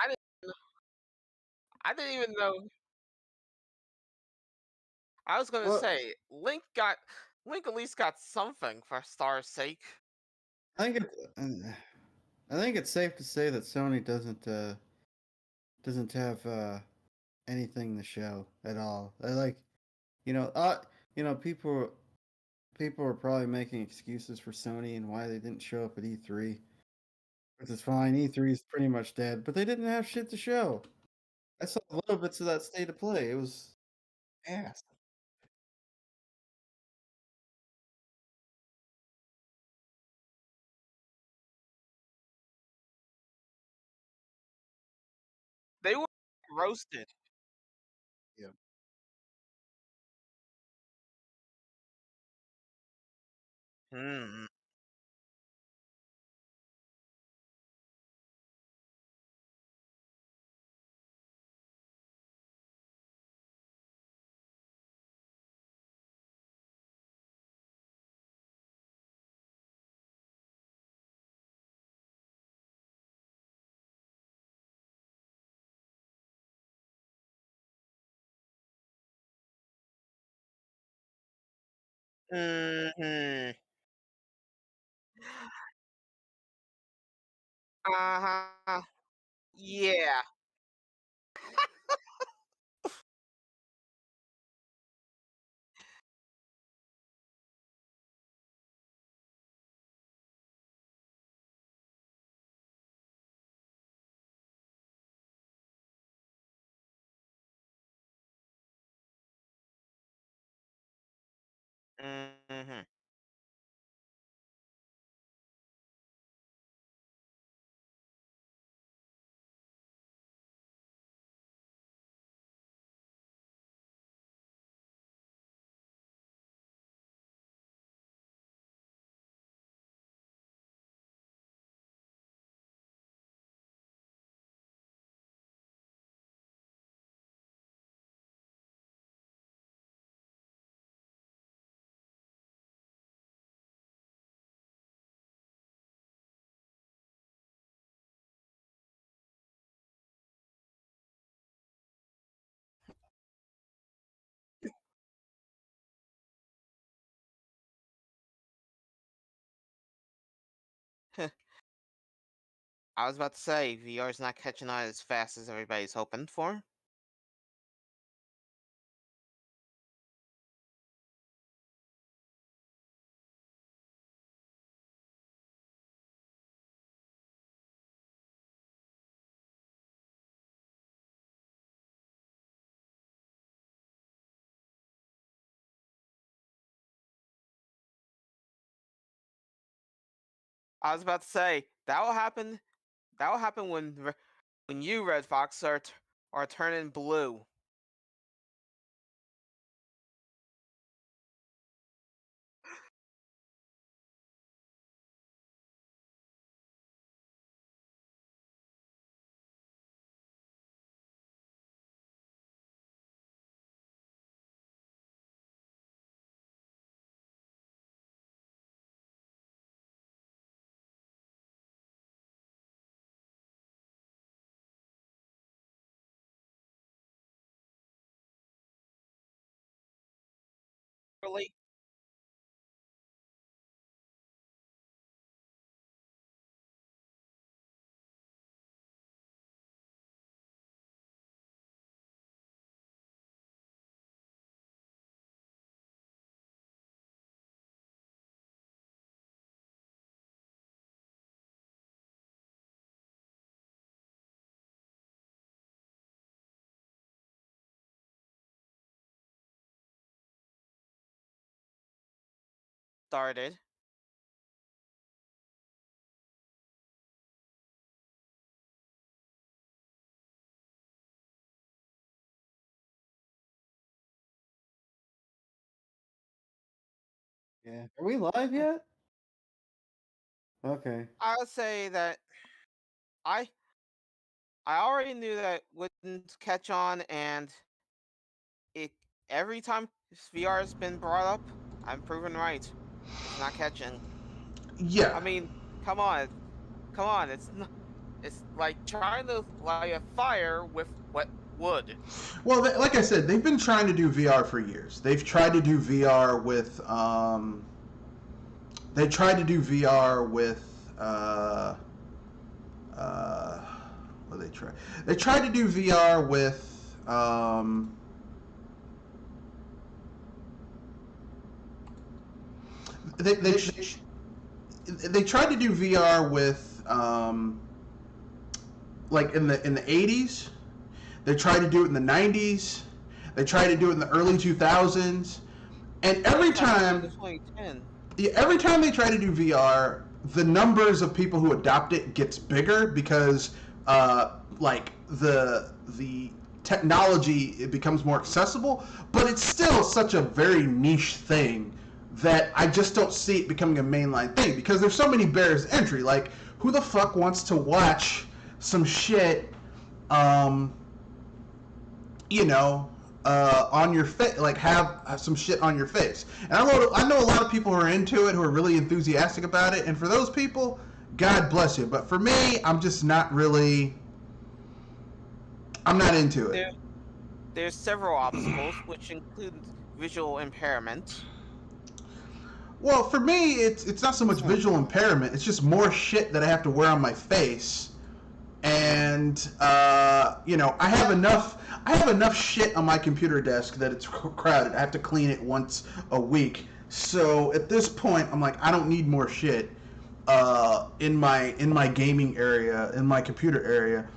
I didn't. I didn't even know. I was gonna Well, say Link at least got something for Star's sake. I think it's I think it's safe to say that Sony doesn't have anything to show at all. I like you know uh you know people are probably making excuses for Sony and why they didn't show up at E3. Which is fine. E3 is pretty much dead, but they didn't have shit to show. I saw little bits of that state of play. It was ass. They were roasted. Yeah. Hmm. Hmm. Uh-huh. Yeah. Hmm. I was about to say VR's not catching on as fast as everybody's hoping for. I was about to say that will happen. That will happen when you Red Fox are turning blue. Really? Started. Yeah. Are we live yet? Okay. I would say that I I already knew that it wouldn't catch on, and it every time VR has been brought up, I'm proven right. It's not catching. Yeah. I mean, come on, come on. It's not. It's like trying to light a fire with wet wood. Well, like I said, they've been trying to do VR for years. They've tried to do VR with. They tried to do VR with. What did they try? They tried to do VR with. They, they, they tried to do VR with like in the 80s. They tried to do it in the 90s. They tried to do it in the early 2000s. And every time they try to do VR, the numbers of people who adopt it gets bigger because like the technology, it becomes more accessible, but it's still such a very niche thing that I just don't see it becoming a mainline thing because there's so many barriers to entry. Like, who the fuck wants to watch some shit, you know, on your face, like have some shit on your face? And I know a lot of people who are into it, who are really enthusiastic about it, and for those people, God bless you. But for me, I'm just not really. I'm not into it. There's several obstacles, which include visual impairment. Well, for me, it's not so much visual impairment. It's just more shit that I have to wear on my face, and you know, I have enough shit on my computer desk that it's crowded. I have to clean it once a week. So at this point, I'm like, I don't need more shit in my gaming area, in my computer area.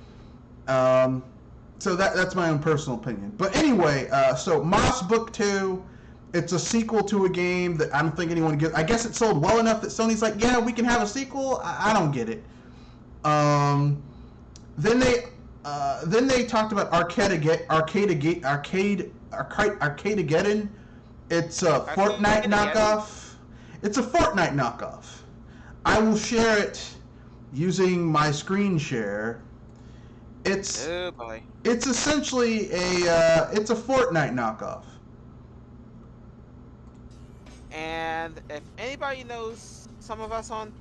So that's my own personal opinion. But anyway, so Moss Book 2, it's a sequel to a game that I don't think anyone gets. I guess it sold well enough that Sony's like, yeah, we can have a sequel. I don't get it. Then they talked about Arcadegeddon. It's a Fortnite knockoff. It's a Fortnite knockoff. I will share it using my screen share. It's essentially it's a Fortnite knockoff. And if anybody knows some of us on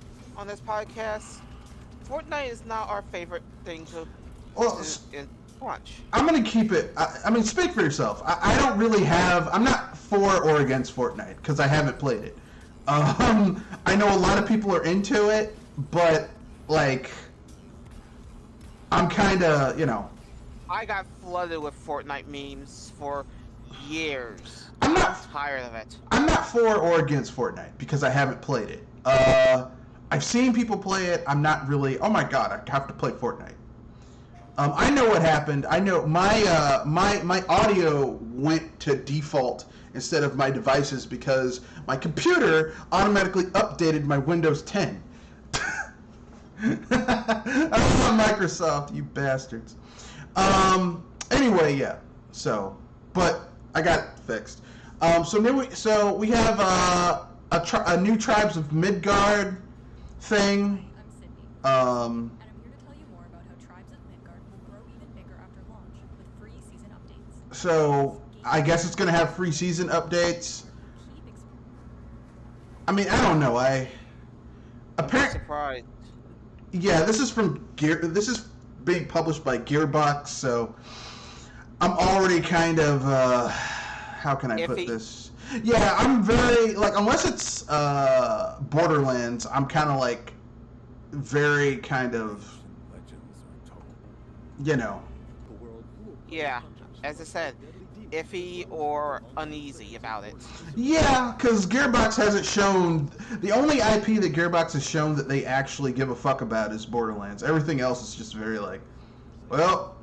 this podcast, Fortnite is not our favorite thing to watch. I'm gonna keep it. I mean, speak for yourself. I don't really have. I'm not for or against Fortnite because I haven't played it. I know a lot of people are into it, but like, I'm kind of, you know. I got flooded with Fortnite memes for years. I'm tired of it. I'm not for or against Fortnite because I haven't played it. I've seen people play it. I'm not really. Oh my god, I have to play Fortnite. I know what happened. I know my audio went to default instead of my devices because my computer automatically updated my Windows 10. I love Microsoft, you bastards. Anyway, yeah. So, but I got it fixed. So we have a new Tribes of Midgard thing. I'm Sydney, and I'm here to tell you more about how Tribes of Midgard will grow even bigger after launch with free season updates. So I guess it's gonna have free season updates. I mean, I don't know. I'm surprised. Yeah, this is from This is being published by Gearbox, so I'm already kind of how can I put this? Yeah, I'm very like, unless it's Borderlands, I'm kind of like very kind of, you know. Yeah, as I said, iffy or uneasy about it. Yeah, because Gearbox hasn't shown. The only IP that Gearbox has shown that they actually give a fuck about is Borderlands. Everything else is just very like, well,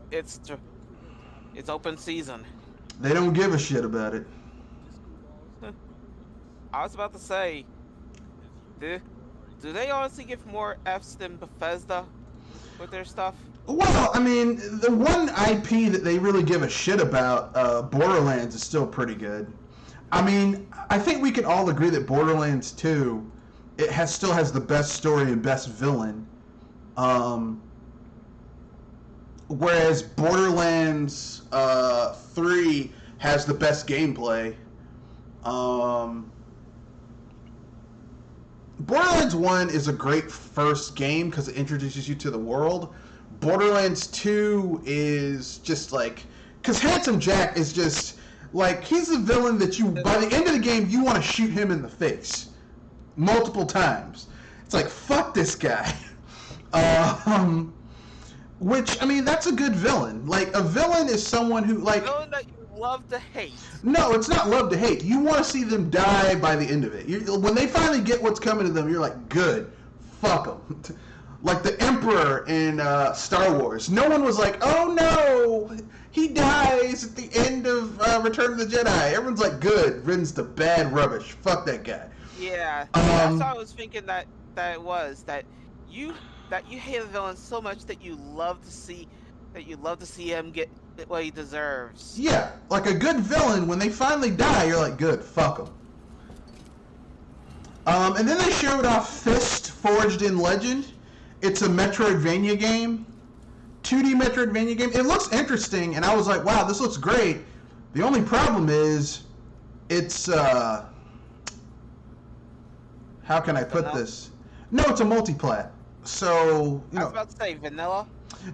it's open season. They don't give a shit about it. I was about to say, do they honestly give more Fs than Bethesda with their stuff? Well, I mean, the one IP that they really give a shit about, Borderlands, is still pretty good. I mean, I think we can all agree that Borderlands 2, still has the best story and best villain. Whereas Borderlands 3 has the best gameplay. Borderlands 1 is a great first game because it introduces you to the world. Borderlands 2 is just like, because Handsome Jack is just like, he's the villain that you, by the end of the game, you want to shoot him in the face multiple times. It's like, fuck this guy. Which, I mean, that's a good villain. Like, a villain is someone who, like... Villain that you love to hate. No, it's not love to hate. You want to see them die by the end of it. When they finally get what's coming to them, you're like, good, fuck them. Like the Emperor in Star Wars. No one was like, oh no, he dies at the end of Return of the Jedi. Everyone's like, good, riddance to bad rubbish. Fuck that guy. Yeah, that's what I was thinking that it was. That you hate a villain so much that you love to see him get what he deserves. Yeah, like a good villain, when they finally die, you're like, good, fuck them. And then they showed off Fist Forged in Legend. It's a Metroidvania game, 2D Metroidvania game. It looks interesting, and I was like, wow, this looks great. The only problem is, it's, how can I put this? No, it's a multiplat. So, you know. I was about to say vanilla.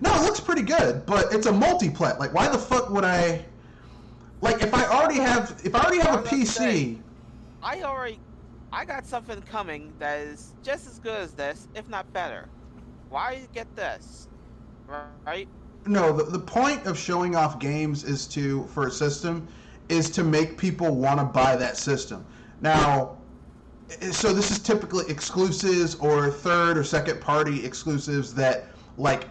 No, it looks pretty good, but it's a multiplat. Like, why the fuck would I? Like, if I already have a PC. I got something coming that is just as good as this, if not better. Why get this? Right? No, the point of showing off games is for a system, is to make people want to buy that system. Now, so this is typically exclusives or third or second party exclusives that like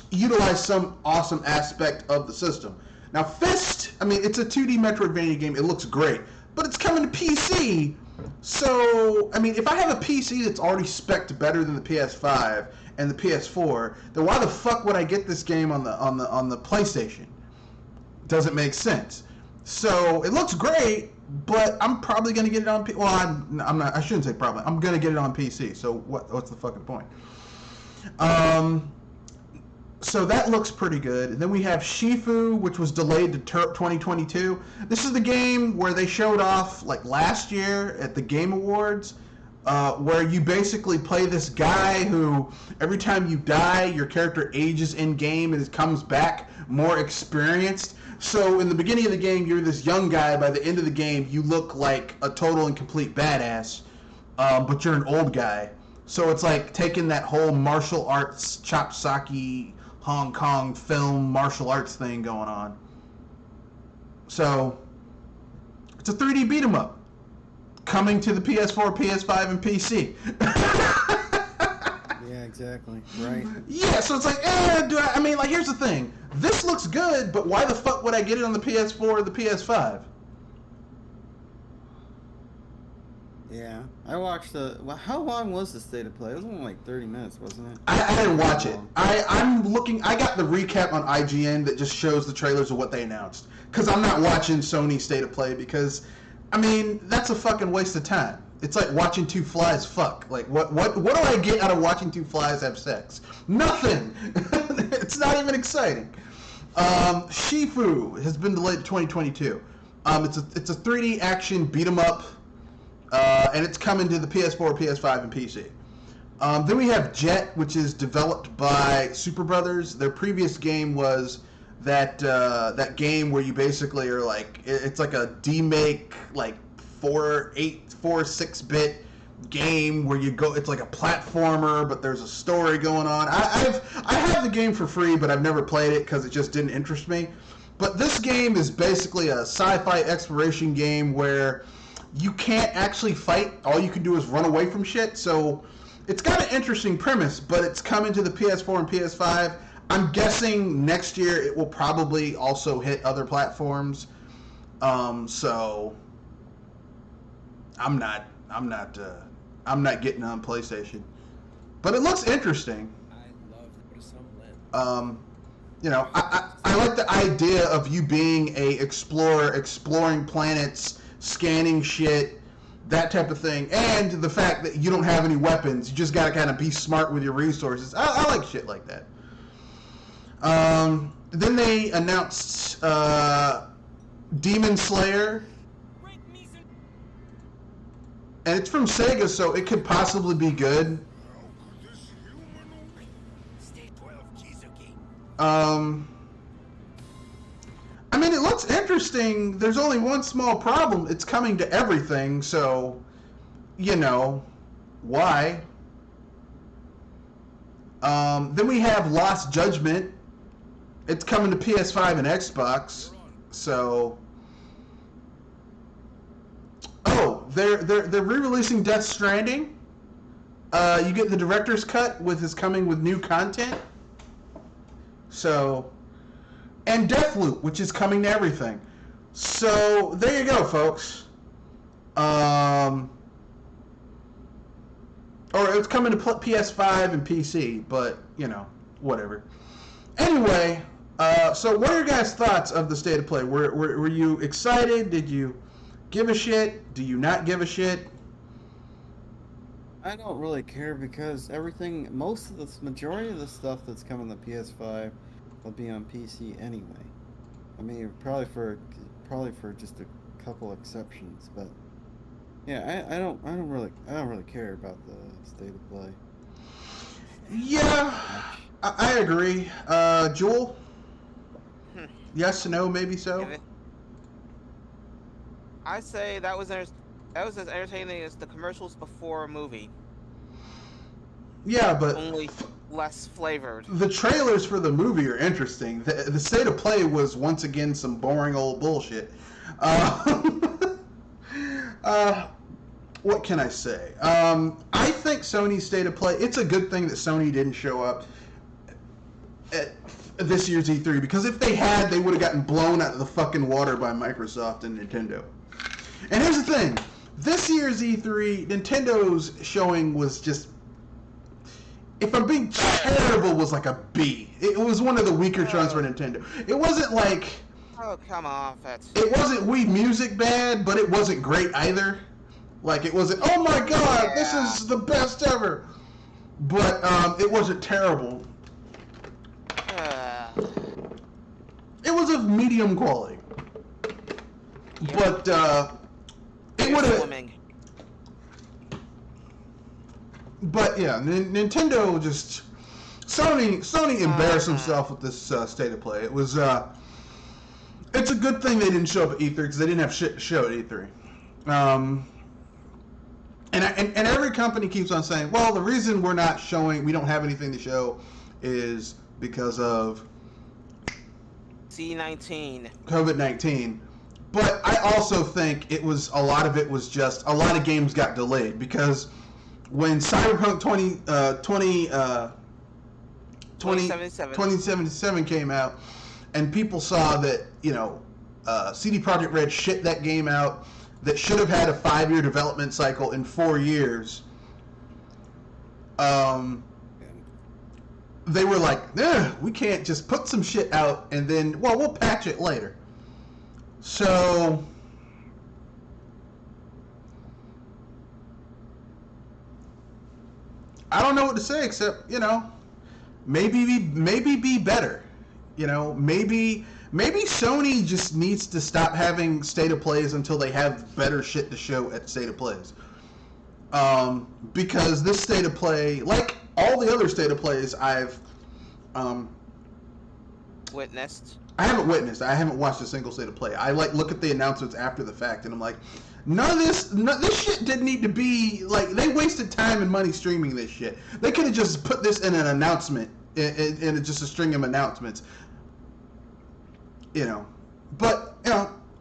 utilize some awesome aspect of the system. Now Fist, I mean, it's a 2D Metroidvania game. It looks great, but it's coming to PC. So, I mean, if I have a PC that's already spec'd better than the PS5 and the PS4, then why the fuck would I get this game on the PlayStation? Doesn't make sense. So it looks great, but I'm probably gonna get it on. Well, I'm not. I shouldn't say probably. I'm gonna get it on PC. So what's the fucking point? So that looks pretty good. And then we have Shifu, which was delayed to 2022. This is the game where they showed off like last year at the Game Awards, where you basically play this guy who every time you die, your character ages in game and it comes back more experienced. So in the beginning of the game, you're this young guy. By the end of the game, you look like a total and complete badass, but you're an old guy. So it's like taking that whole martial arts, chopsaki, Hong Kong film martial arts thing going on. So it's a 3D beat 'em up coming to the PS4, PS5, and PC. Yeah, exactly. Right. Yeah, so it's like, I mean, like, here's the thing. This looks good, but why the fuck would I get it on the PS4 or the PS5? Yeah, I watched how long was the State of Play? It was only like 30 minutes, wasn't it? I didn't watch it. I got the recap on IGN that just shows the trailers of what they announced. Because I'm not watching Sony State of Play because, I mean, that's a fucking waste of time. It's like watching two flies fuck. Like, what do I get out of watching two flies have sex? Nothing! It's not even exciting. Shifu has been delayed to 2022. It's a 3D action beat 'em up. And it's coming to the PS4, PS5, and PC. Then we have Jet, which is developed by Super Brothers. Their previous game was that game where you basically are like, it's like a demake, like 6-bit game where you go. It's like a platformer, but there's a story going on. I have the game for free, but I've never played it because it just didn't interest me. But this game is basically a sci-fi exploration game where you can't actually fight. All you can do is run away from shit. So it's got an interesting premise, but it's coming to the PS4 and PS5. I'm guessing next year it will probably also hit other platforms. So I'm not getting on PlayStation, but it looks interesting. I love some lit. You know, I like the idea of you being a explorer, exploring planets, scanning shit, that type of thing, and the fact that you don't have any weapons. You just gotta kind of be smart with your resources. I like shit like that. Then they announced Demon Slayer, and it's from Sega, so it could possibly be good. I mean, it looks interesting. There's only one small problem. It's coming to everything, so, you know, why? Then we have Lost Judgment. It's coming to PS5 and Xbox, so... Oh, they're re-releasing Death Stranding. You get the director's cut is coming with new content. So... And Deathloop, which is coming to everything. So, there you go, folks. Or it's coming to PS5 and PC, but, you know, whatever. Anyway, so what are your guys' thoughts of the state of play? Were you excited? Did you give a shit? Do you not give a shit? I don't really care because majority of the stuff that's coming to PS5 will be on PC anyway. I mean, probably for just a couple exceptions, but yeah, I don't really care about the state of play. Yeah, I agree. Jewel? Yes, no, maybe so. I say that was as entertaining as the commercials before a movie. Yeah, but only less flavored. The trailers for the movie are interesting. The state of play was once again some boring old bullshit. What can I say? I think Sony's state of play. It's a good thing that Sony didn't show up at this year's E3, because if they had, they would have gotten blown out of the fucking water by Microsoft and Nintendo. And here's the thing: this year's E3, Nintendo's showing was just, if I'm being terrible, was like a B. It was one of the weaker showings for Nintendo. It wasn't like... Oh, come off it. It wasn't Wii Music bad, but it wasn't great either. Like, it wasn't, oh my god, this is the best ever. But it wasn't terrible. It was of medium quality. But it would have... But yeah, Nintendo just... Sony embarrassed himself with this state of play. It was... it's a good thing they didn't show up at E3, because they didn't have shit to show at E3. And every company keeps on saying, well, the reason we don't have anything to show is because of COVID-19. But I also think a lot of it was just, a lot of games got delayed, because when Cyberpunk 2077 came out, and people saw that, CD Projekt Red shit that game out, that should have had a 5-year development cycle in 4 years, they were like, we can't just put some shit out and then, we'll patch it later. So, I don't know what to say except, maybe be better. Maybe Sony just needs to stop having state of plays until they have better shit to show at state of plays. Because this state of play, like all the other state of plays I've witnessed. I haven't witnessed. I haven't watched a single state of play. I look at the announcements after the fact, and I'm like, this shit didn't need to be, they wasted time and money streaming this shit. They could have just put this in an announcement, in just a string of announcements. But,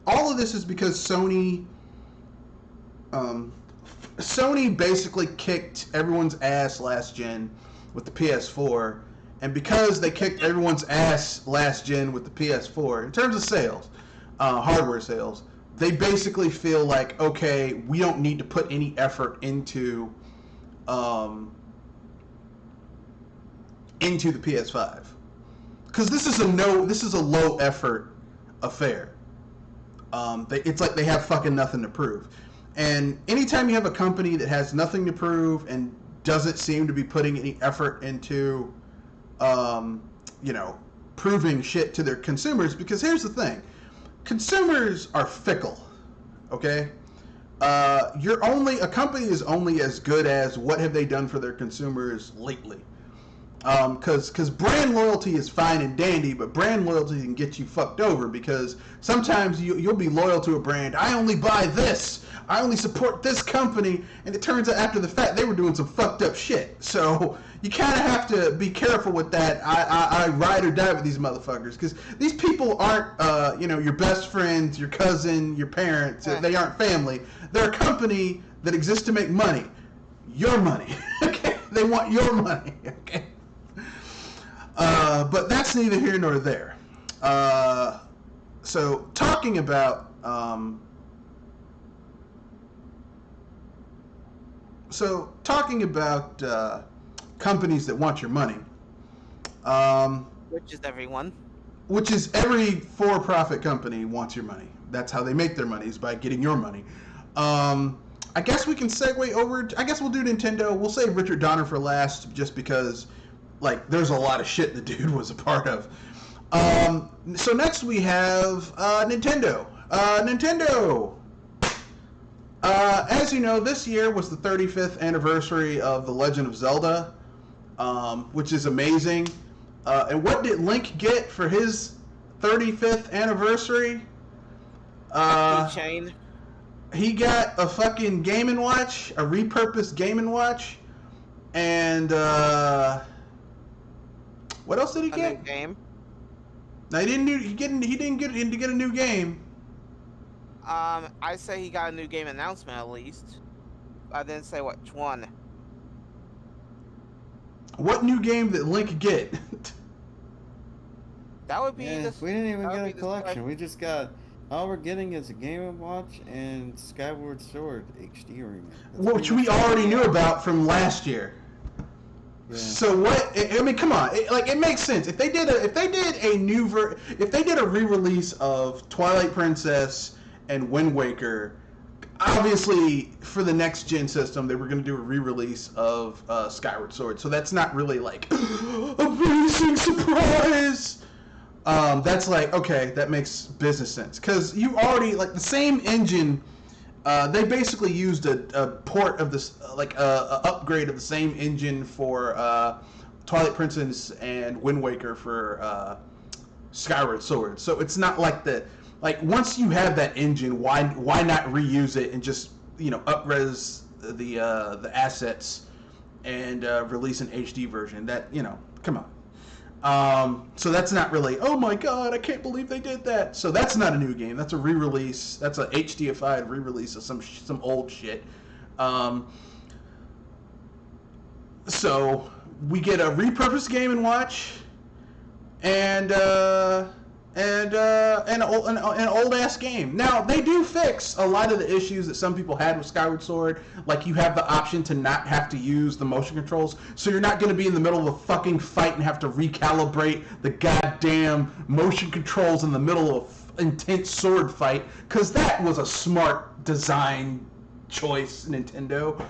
all of this is because Sony basically kicked everyone's ass last gen with the PS4, and because they kicked everyone's ass last gen with the PS4, in terms of sales, hardware sales, they basically feel like, okay, we don't need to put any effort into the PS5. Because this is a low effort affair. It's like they have fucking nothing to prove. And anytime you have a company that has nothing to prove and doesn't seem to be putting any effort into, proving shit to their consumers, because here's the thing. Consumers are fickle, okay? a company is only as good as what have they done for their consumers lately. Because brand loyalty is fine and dandy, but brand loyalty can get you fucked over because sometimes you'll be loyal to a brand. I only buy this. I only support this company, and it turns out after the fact they were doing some fucked up shit. So you kind of have to be careful with that. I ride or die with these motherfuckers because these people aren't, your best friends, your cousin, your parents. They aren't family. They're a company that exists to make money. Your money. Okay, they want your money. Okay. But that's neither here nor there. So talking about companies that want your money, Which is everyone. which is every for-profit company wants your money. That's how they make their money, is by getting your money. I guess we can segue over. I guess we'll do Nintendo. We'll save Richard Donner for last, just because, like, there's a lot of shit the dude was a part of. So next we have Nintendo. Nintendo. As you know, this year was the 35th anniversary of The Legend of Zelda, which is amazing. And what did Link get for his 35th anniversary? Keychain. He got a fucking Game & Watch, a repurposed Game & Watch, and what else did he A get? new game. No, he didn't get a new game. I say he got a new game announcement at least. I didn't say which one. What new game did Link get? That would be we didn't even that would get a be the collection. select- We just got all we're getting is a Game & Watch and Skyward Sword HD remake. That's Which pretty we much all already knew got. about from last year. Yeah. So what? I mean, come on! It makes sense if they did a re-release of Twilight Princess and Wind Waker. Obviously, for the next gen system, they were going to do a re-release of Skyward Sword. So that's not really like amazing surprise. That's like, okay, that makes business sense because you already like the same engine. They basically used a port of this, like a upgrade of the same engine for Twilight Princess and Wind Waker for Skyward Sword. So it's not like once you have that engine, why not reuse it and just up-res the assets and release an HD version? That come on. So that's not really, oh my god, I can't believe they did that. So that's not a new game. That's a re-release. That's a HDified re-release of some old shit. So we get a repurposed Game & Watch and an old ass game. Now they do fix a lot of the issues that some people had with Skyward Sword. Like you have the option to not have to use the motion controls, so you're not going to be in the middle of a fucking fight and have to recalibrate the goddamn motion controls in the middle of an intense sword fight. Because that was a smart design choice, Nintendo.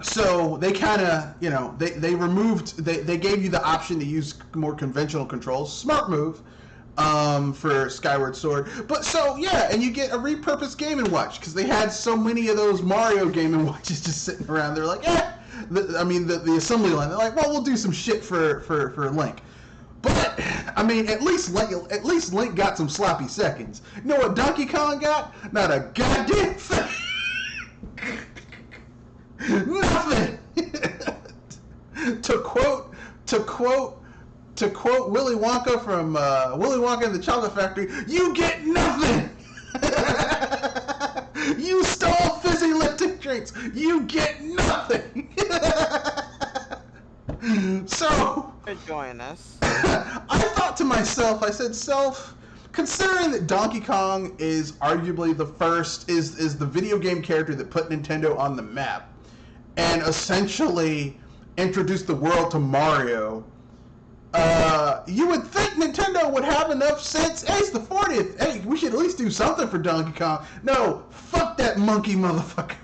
So they kind of, they gave you the option to use more conventional controls. Smart move for Skyward Sword. But so, yeah, and you get a repurposed Game & Watch because they had so many of those Mario Game & Watches just sitting around. They're like, the assembly line. They're like, well, we'll do some shit for Link. But, I mean, at least Link got some sloppy seconds. You know what Donkey Kong got? Not a goddamn thing. Nothing. to quote Willy Wonka from Willy Wonka and the Chocolate Factory, you get nothing. You stole fizzy lifting drinks. You get nothing. So Join us. I thought to myself, I said, considering that Donkey Kong is arguably is the video game character that put Nintendo on the map and essentially introduced the world to Mario, you would think Nintendo would have enough sense. Hey, it's the 40th. Hey, we should at least do something for Donkey Kong. No, fuck that monkey motherfucker.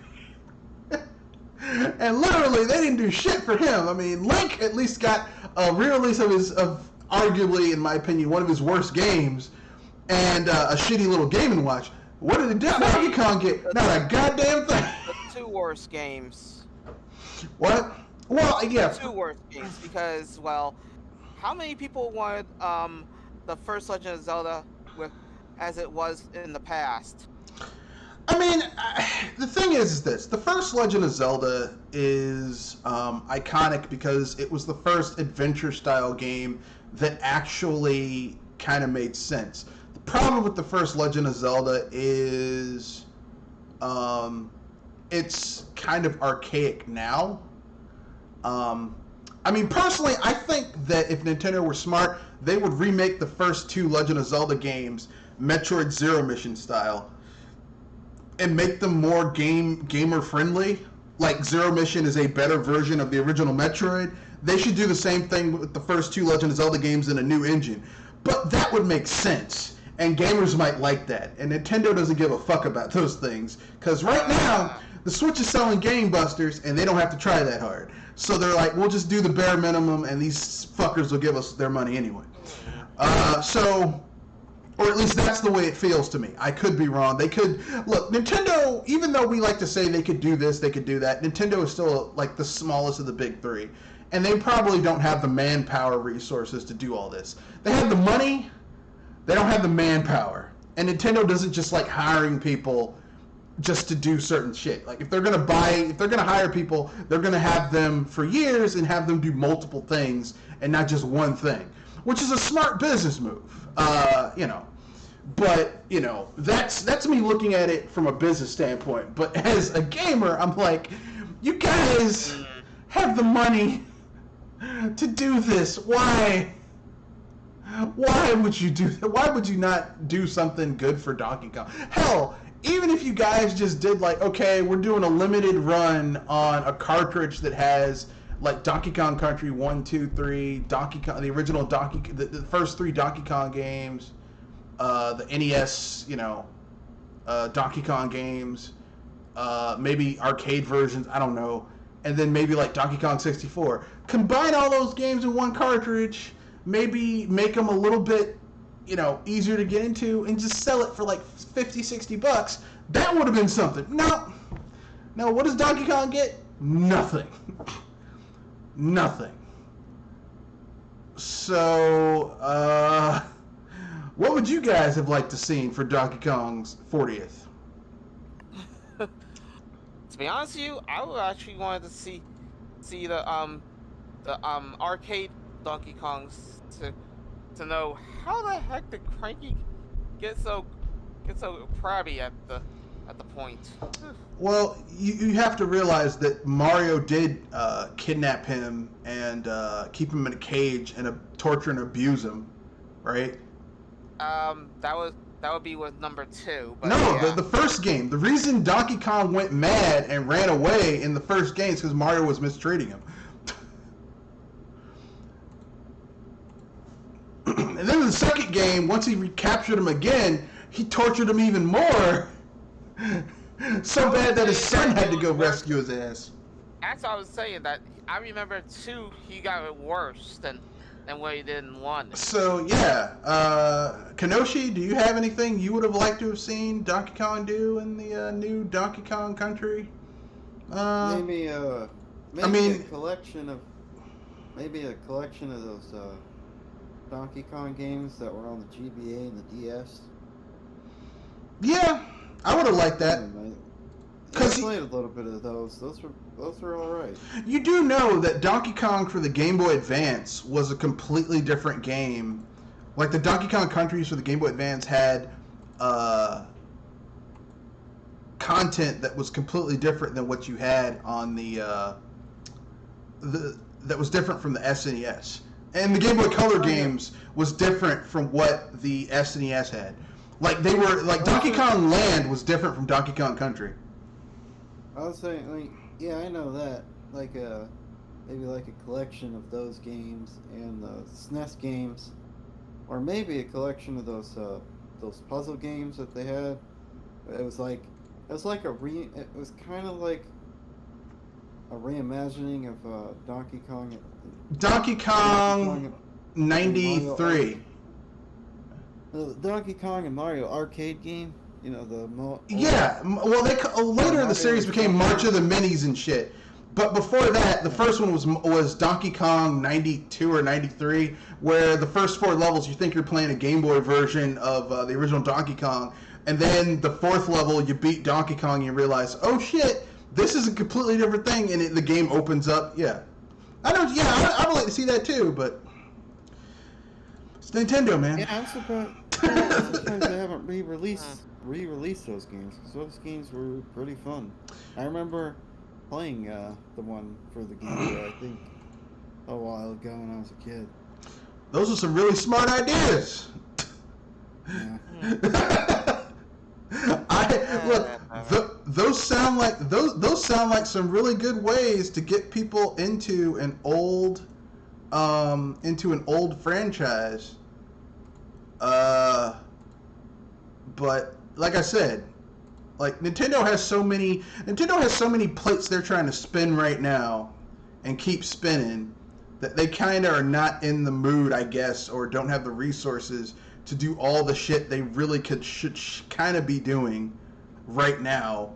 And literally, they didn't do shit for him. I mean, Link at least got a re-release of arguably, in my opinion, one of his worst games, and a shitty little Game & Watch. What did Donkey Kong get? Not a goddamn thing. The two worst games. What? Well, yeah. The two worst games because, well, how many people wanted the first Legend of Zelda with as it was in the past? I mean, the thing is this. The first Legend of Zelda is iconic because it was the first adventure-style game that actually kind of made sense. The problem with the first Legend of Zelda is it's kind of archaic now. I mean, personally, I think that if Nintendo were smart, they would remake the first two Legend of Zelda games Metroid Zero Mission style and make them more gamer friendly. Like Zero Mission is a better version of the original Metroid. They should do the same thing with the first two Legend of Zelda games in a new engine. But that would make sense, and gamers might like that. And Nintendo doesn't give a fuck about those things because right now the Switch is selling gangbusters, and they don't have to try that hard. So they're like, we'll just do the bare minimum, and these fuckers will give us their money anyway. Or at least that's the way it feels to me. I could be wrong. They could look, Nintendo, even though we like to say they could do this, they could do that, Nintendo is still like the smallest of the big three. And they probably don't have the manpower resources to do all this. They have the money, they don't have the manpower. And Nintendo doesn't just like hiring people just to do certain shit. Like if they're gonna hire people, they're gonna have them for years and have them do multiple things and not just one thing. Which is a smart business move. But, that's me looking at it from a business standpoint. But as a gamer, I'm like, you guys have the money to do this. Why? Why would you do that? Why would you not do something good for Donkey Kong? Hell, even if you guys just did like, okay, we're doing a limited run on a cartridge that has like Donkey Kong Country 1, 2, 3, Donkey Kong, the original the first three Donkey Kong games, the NES, Donkey Kong games, maybe arcade versions, I don't know, and then maybe like Donkey Kong 64. Combine all those games in one cartridge, maybe make them a little bit, easier to get into, and just sell it for like $50-$60. That would have been something. No, what does Donkey Kong get? Nothing. Nothing. So, what would you guys have liked to see for Donkey Kong's 40th? To be honest with you, I would actually wanted to see the arcade Donkey Kongs to know how the heck did Cranky get so crabby at the point. Well, you have to realize that Mario did kidnap him and keep him in a cage and torture and abuse him, right? That would be with number 2. But no, yeah. the first game. The reason Donkey Kong went mad and ran away in the first game is because Mario was mistreating him. And then in the second game, once he recaptured him again, he tortured him even more. So bad that his son had to go rescue his ass. That's what I was saying, that I remember 2, he got it worse than what he did in 1. So, yeah. Kenoshi, do you have anything you would have liked to have seen Donkey Kong do in the new Donkey Kong Country? Maybe a collection of those Donkey Kong games that were on the GBA and the DS. Yeah, I would have liked that. I played a little bit of those. Those were all right. You do know that Donkey Kong for the Game Boy Advance was a completely different game. Like the Donkey Kong Countries for the Game Boy Advance had content that was completely different than what you had on that was different from the SNES. And the Game Boy Color games was different from what the SNES had. Like Donkey Kong Land was different from Donkey Kong Country. I was saying, yeah, I know that. Maybe like a collection of those games and the SNES games, or maybe a collection of those puzzle games that they had. It was kind of like a reimagining of Donkey Kong. Donkey Kong 93. The Donkey Kong and Mario arcade game. Yeah, well, later in the series became March of the Minis and shit. But before that, the first one was Donkey Kong 92 or 93, where the first 4 levels you think you're playing a Game Boy version of the original Donkey Kong, and then the 4th level you beat Donkey Kong and you realize, oh shit, this is a completely different thing, and the game opens up. Yeah, I would like to see that too, but it's Nintendo, man. Yeah, I'm surprised they haven't re-released those games, because those games were pretty fun. I remember playing the one for the Game Boy, I think, a while ago when I was a kid. Those are some really smart ideas. Yeah. Those sound like some really good ways to get people into an old franchise. But like I said, like Nintendo has so many plates they're trying to spin right now and keep spinning that they kind of are not in the mood, I guess, or don't have the resources to do all the shit they really should kind of be doing right now.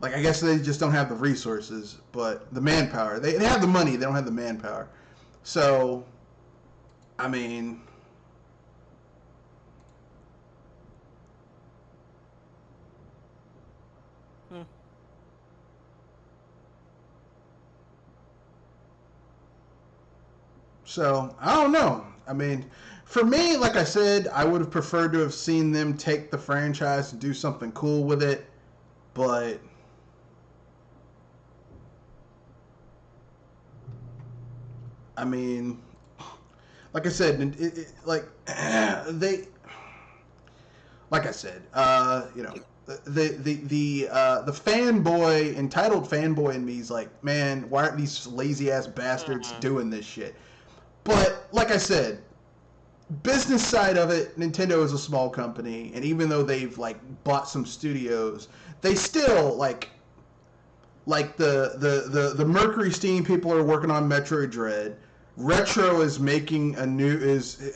Like, I guess they just don't have the resources, but the manpower. They have the money, they don't have the manpower. So, I mean, so, I don't know. I mean, for me, like I said, I would have preferred to have seen them take the franchise and do something cool with it, but I mean, like I said, like I said, the fanboy, entitled fanboy in me is like, man, why aren't these lazy ass bastards doing this shit? But like I said, business side of it, Nintendo is a small company, and even though they've like bought some studios, they still like the Mercury Steam people are working on Metroid Dread. Retro is making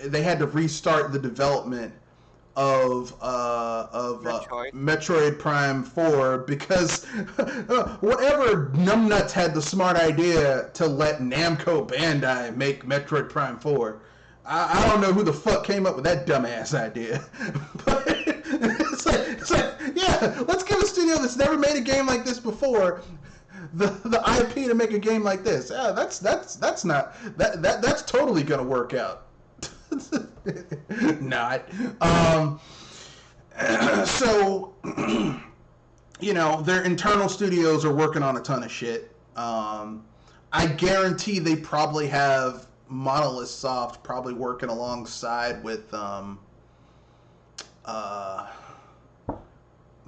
they had to restart the development of Metroid Prime 4 because whatever numbnuts had the smart idea to let Namco Bandai make Metroid Prime 4. I don't know who the fuck came up with that dumbass idea, but it's like, yeah, let's give a studio that's never made a game like this before the IP to make a game like this. Yeah, that's totally gonna work out. Not. So, their internal studios are working on a ton of shit. I guarantee they probably have Monolith Soft probably working alongside with the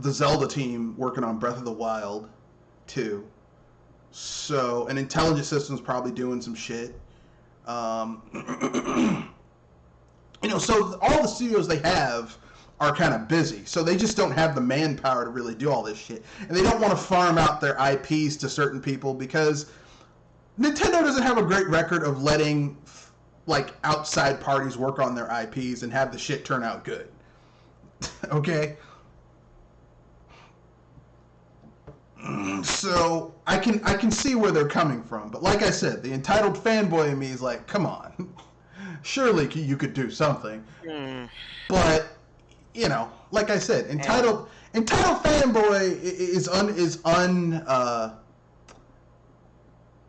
Zelda team working on Breath of the Wild too. So, and Intelligent Systems probably doing some shit. So all the studios they have are kind of busy. So they just don't have the manpower to really do all this shit. And they don't want to farm out their IPs to certain people because Nintendo doesn't have a great record of letting like outside parties work on their IPs and have the shit turn out good. Okay? So I can see where they're coming from, but like I said, the entitled fanboy in me is like, come on, surely you could do something. But like I said, entitled fanboy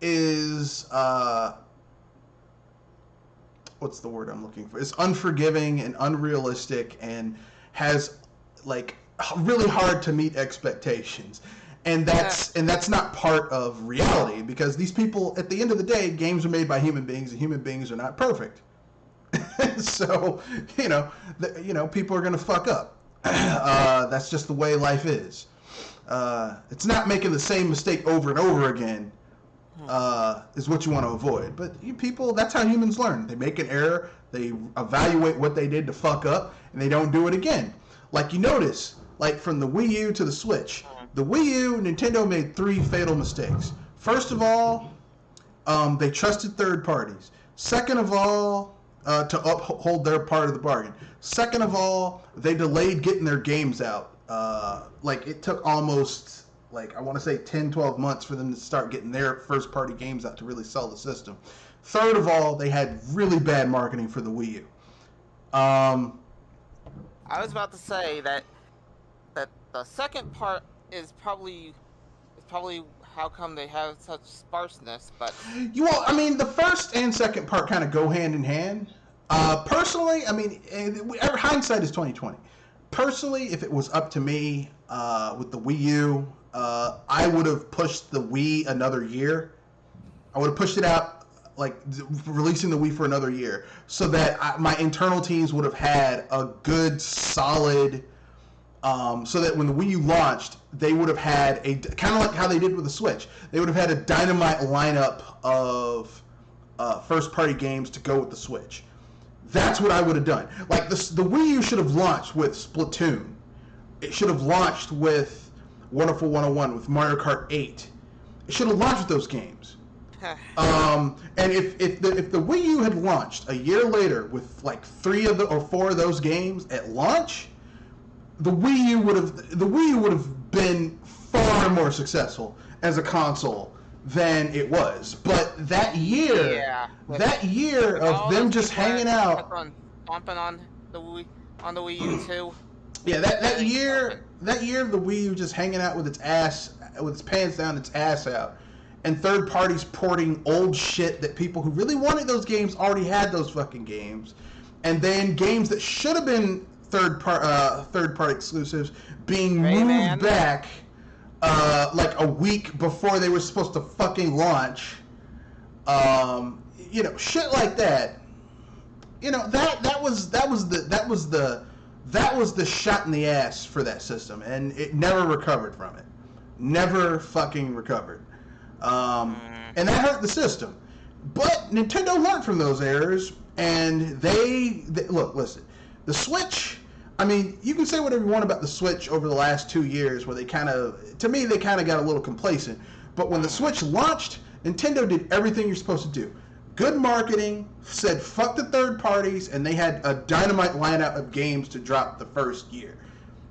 is what's the word I'm looking for? Is unforgiving and unrealistic and has like really hard to meet expectations. And that's not part of reality because these people, at the end of the day, games are made by human beings, and human beings are not perfect. So, people are gonna fuck up. That's just the way life is. It's not making the same mistake over and over again. Is what you want to avoid. But people, that's how humans learn. They make an error, they evaluate what they did to fuck up, and they don't do it again. Like you notice, like from the Wii U to the Switch. The Wii U, Nintendo made 3 fatal mistakes. First of all, they trusted third parties. Second of all, to uphold their part of the bargain. Second of all, they delayed getting their games out Like, it took almost, like, I want to say 10, 12 months for them to start getting their first-party games out to really sell the system. Third of all, they had really bad marketing for the Wii U. I was about to say that the second part is probably how come they have such sparseness, but Well, I mean, the first and second part kind of go hand in hand. Personally, I mean, hindsight is 2020. Personally, if it was up to me with the Wii U, I would have pushed the Wii another year. I would have pushed it out, like releasing the Wii for another year, so that my internal teams would have had a good, solid. So that when the Wii U launched, they would have had a kind of like how they did with the Switch. They would have had a dynamite lineup of first-party games to go with the Switch. That's what I would have done. Like the Wii U should have launched with Splatoon. It should have launched with Wonderful 101, with Mario Kart 8. It should have launched with those games. And if the Wii U had launched a year later with like 3 or 4 of those games at launch, the Wii U would have been far more successful as a console than it was. But that year, of them just hanging out, stomping on the Wii U too. Yeah, that year of the Wii U just hanging out with its pants down, its ass out, and third parties porting old shit that people who really wanted those games already had those fucking games, and then games that should have been third party exclusives being moved back like a week before they were supposed to fucking launch. Shit like that. That was the shot in the ass for that system, and it never recovered from it. Never fucking recovered. And that hurt the system. But Nintendo learned from those errors, and they look, listen. The Switch, I mean, you can say whatever you want about the Switch over the last 2 years, where they kind of got a little complacent. But when the Switch launched, Nintendo did everything you're supposed to do. Good marketing, said fuck the third parties, and they had a dynamite lineup of games to drop the first year.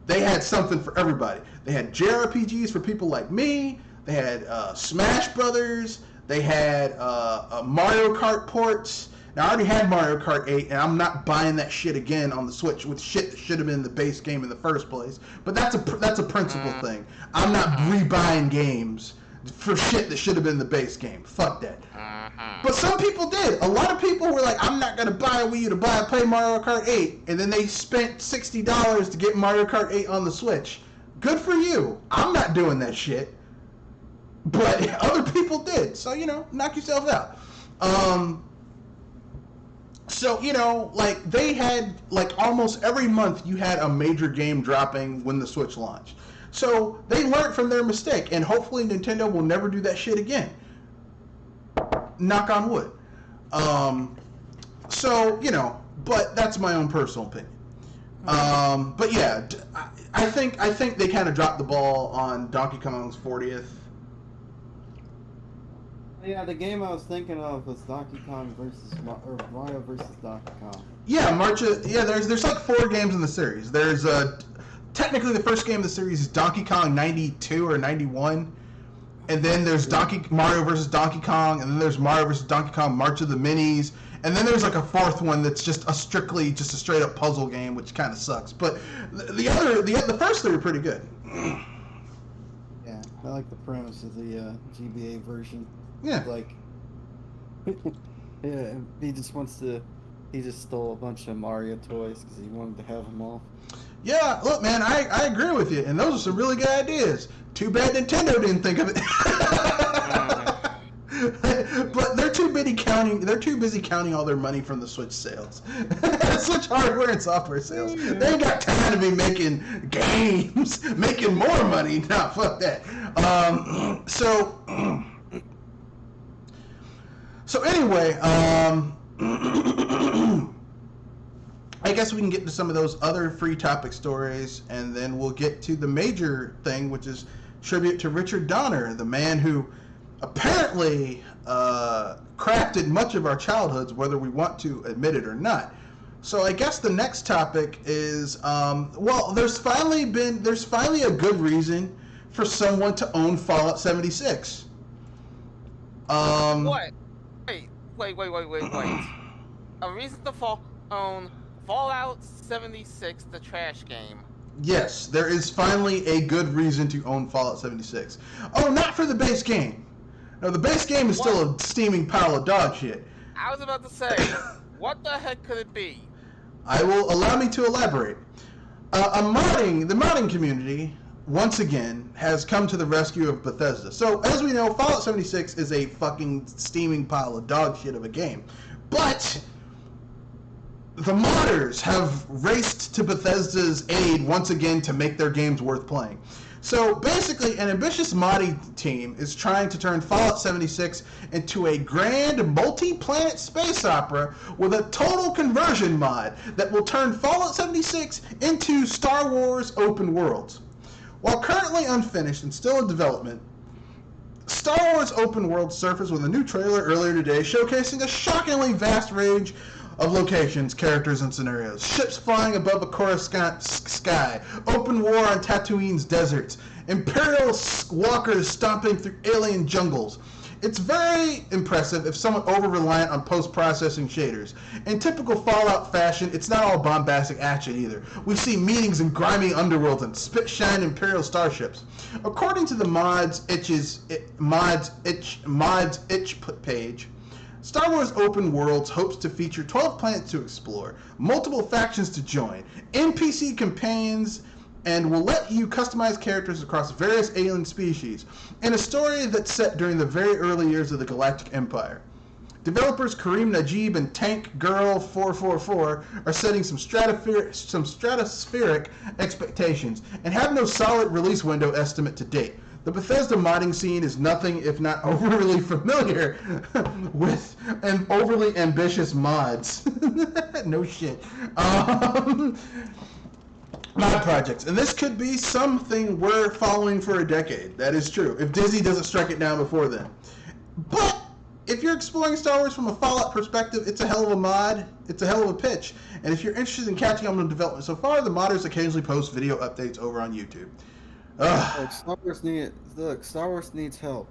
They had something for everybody. They had JRPGs for people like me. They had Smash Brothers. They had Mario Kart ports. Now, I already had Mario Kart 8, and I'm not buying that shit again on the Switch with shit that should have been the base game in the first place. But that's a principle thing. I'm not rebuying games for shit that should have been the base game. Fuck that. But some people did. A lot of people were like, I'm not going to buy a Wii U to play Mario Kart 8. And then they spent $60 to get Mario Kart 8 on the Switch. Good for you. I'm not doing that shit. But other people did. So, knock yourself out. So, like, they had, like, almost every month you had a major game dropping when the Switch launched. So, they learned from their mistake, and hopefully Nintendo will never do that shit again. Knock on wood. But that's my own personal opinion. But yeah, I think they kind of dropped the ball on Donkey Kong's 40th. Yeah, the game I was thinking of was Donkey Kong Mario versus Donkey Kong. Yeah, there's like 4 games in the series. There's technically the first game of the series is Donkey Kong 92 or 91, and then there's Mario versus Donkey Kong, and then there's Mario versus Donkey Kong March of the Minis, and then there's like a 4th one that's just a straight up puzzle game, which kind of sucks. But the first 3 are pretty good. Yeah, I like the premise of the GBA version. Yeah. Like, yeah, he just stole a bunch of Mario toys because he wanted to have them all. Yeah, look, man, I agree with you, and those are some really good ideas. Too bad Nintendo didn't think of it. But they're too busy counting all their money from the Switch sales. Switch hardware and software sales. They ain't got time to be making games, making more money. Nah, fuck that. So anyway, I guess we can get to some of those other free topic stories, and then we'll get to the major thing, which is tribute to Richard Donner, the man who apparently crafted much of our childhoods, whether we want to admit it or not. So I guess the next topic is, well, there's finally a good reason for someone to own Fallout 76. What? Wait. A reason to own Fallout 76, the trash game. Yes, there is finally a good reason to own Fallout 76. Oh, not for the base game. No, the base game is still a steaming pile of dog shit. I was about to say, what the heck could it be? Allow me to elaborate. The modding community, once again, has come to the rescue of Bethesda. So, as we know, Fallout 76 is a fucking steaming pile of dog shit of a game. But the modders have raced to Bethesda's aid once again to make their games worth playing. So basically, an ambitious modding team is trying to turn Fallout 76 into a grand multi-planet space opera with a total conversion mod that will turn Fallout 76 into Star Wars open worlds. While currently unfinished and still in development, Star Wars open world surfaced with a new trailer earlier today showcasing a shockingly vast range of locations, characters, and scenarios. Ships flying above a Coruscant sky, open war on Tatooine's deserts, Imperial walkers stomping through alien jungles. It's very impressive if somewhat over-reliant on post-processing shaders. In typical Fallout fashion, it's not all bombastic action either. We see meetings in grimy underworlds and spit-shine Imperial starships. According to the Mods itch page, Star Wars Open Worlds hopes to feature 12 planets to explore, multiple factions to join, NPC companions, and will let you customize characters across various alien species, in a story that's set during the very early years of the Galactic Empire. Developers Kareem Najib and Tank Girl 444 are setting some stratospheric expectations and have no solid release window estimate to date. The Bethesda modding scene is nothing if not overly familiar with and overly ambitious mods. No shit. Mod projects. And this could be something we're following for a decade. That is true. If Disney doesn't strike it down before then. But if you're exploring Star Wars from a Fallout perspective, it's a hell of a mod. It's a hell of a pitch. And if you're interested in catching up on the development so far, the modders occasionally post video updates over on YouTube. Look, Star Wars needs help.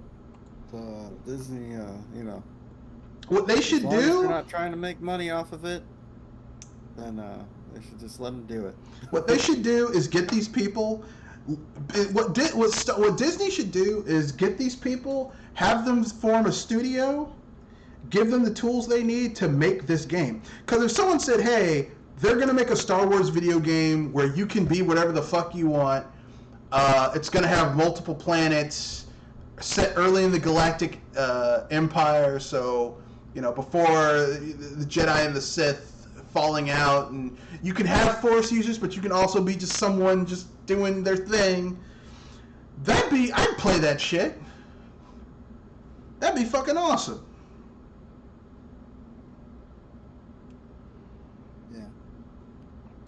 Disney, what they should as long as do. they're not trying to make money off of it, then they should just let them do it. What they should do is get these people. What Disney should do is get these people, have them form a studio, give them the tools they need to make this game. Because if someone said, "Hey, they're gonna make a Star Wars video game where you can be whatever the fuck you want," it's going to have multiple planets set early in the Galactic Empire, so, before the Jedi and the Sith falling out, and you can have Force users, but you can also be just someone just doing their thing. I'd play that shit. That'd be fucking awesome. Yeah.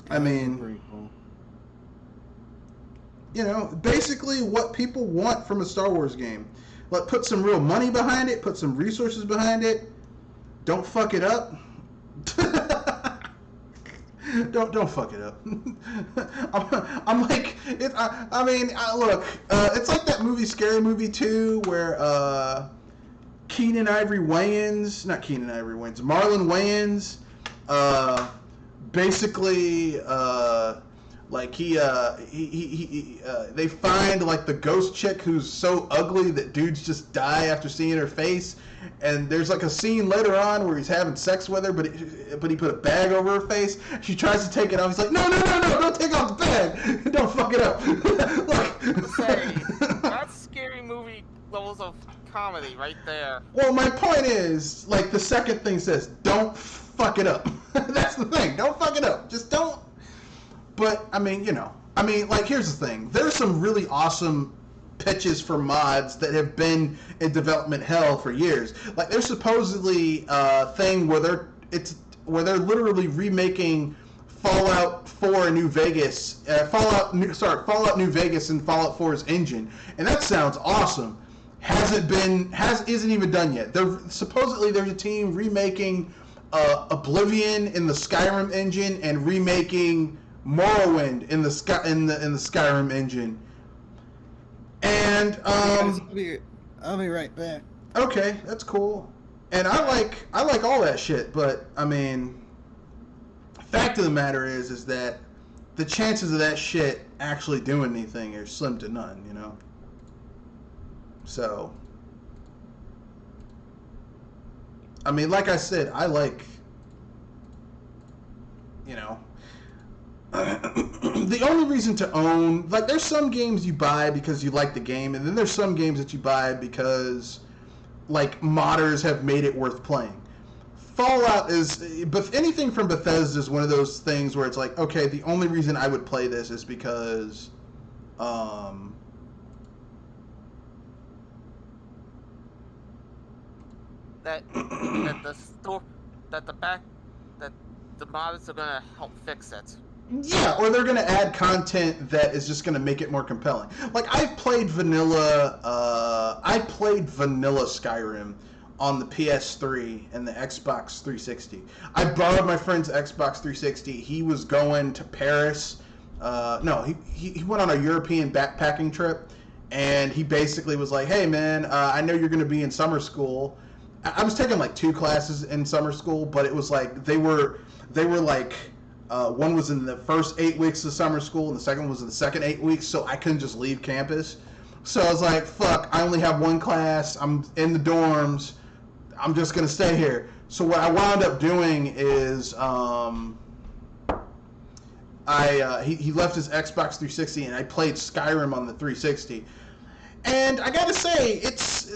I mean, pretty cool. Basically what people want from a Star Wars game. Put some real money behind it, put some resources behind it. Don't fuck it up. don't fuck it up. I'm like, look, it's like that movie, Scary Movie 2, where Marlon Wayans, basically, they find the ghost chick who's so ugly that dudes just die after seeing her face, and there's a scene later on where he's having sex with her, but he put a bag over her face. She tries to take it off. He's like, no, don't take off the bag. Don't fuck it up. Look. Say, that's Scary Movie levels of comedy right there. Well, my point is, the second thing says, don't fuck it up. That's the thing. Don't fuck it up. Just don't. But, here's the thing. There's some really awesome pitches for mods that have been in development hell for years. There's supposedly a thing where they're literally remaking Fallout 4 New Vegas, Fallout New Vegas and Fallout 4's engine. And that sounds awesome. Isn't even done yet. Supposedly there's a team remaking Oblivion in the Skyrim engine and remaking Morrowind in the Skyrim engine. And Guys, I'll be right back. okay, that's cool. And I like all that shit, but I mean, fact of the matter is that the chances of that shit actually doing anything are slim to none, you know. So, I mean, like I said, I like, you know, the only reason to own, like, there's some games you buy because you like the game, and then there's some games that you buy because, like, modders have made it worth playing. Fallout is, but anything from Bethesda is one of those things where it's like, okay, the only reason I would play this is because, that the mods are gonna help fix it. yeah, or they're gonna add content that is just gonna make it more compelling. Like I played vanilla Skyrim on the PS3 and the Xbox 360. I borrowed my friend's Xbox 360. He was going to Paris. No, he went on a European backpacking trip, and he basically was like, "Hey man, I know you're gonna be in summer school." I was taking like 2 classes in summer school, but it was like they were like one was in the first 8 weeks of summer school, and the second was in the second 8 weeks, so I couldn't just leave campus. So I was like, fuck, I only have 1 class. I'm in the dorms. I'm just going to stay here. So what I wound up doing is he left his Xbox 360, and I played Skyrim on the 360. And I gotta say,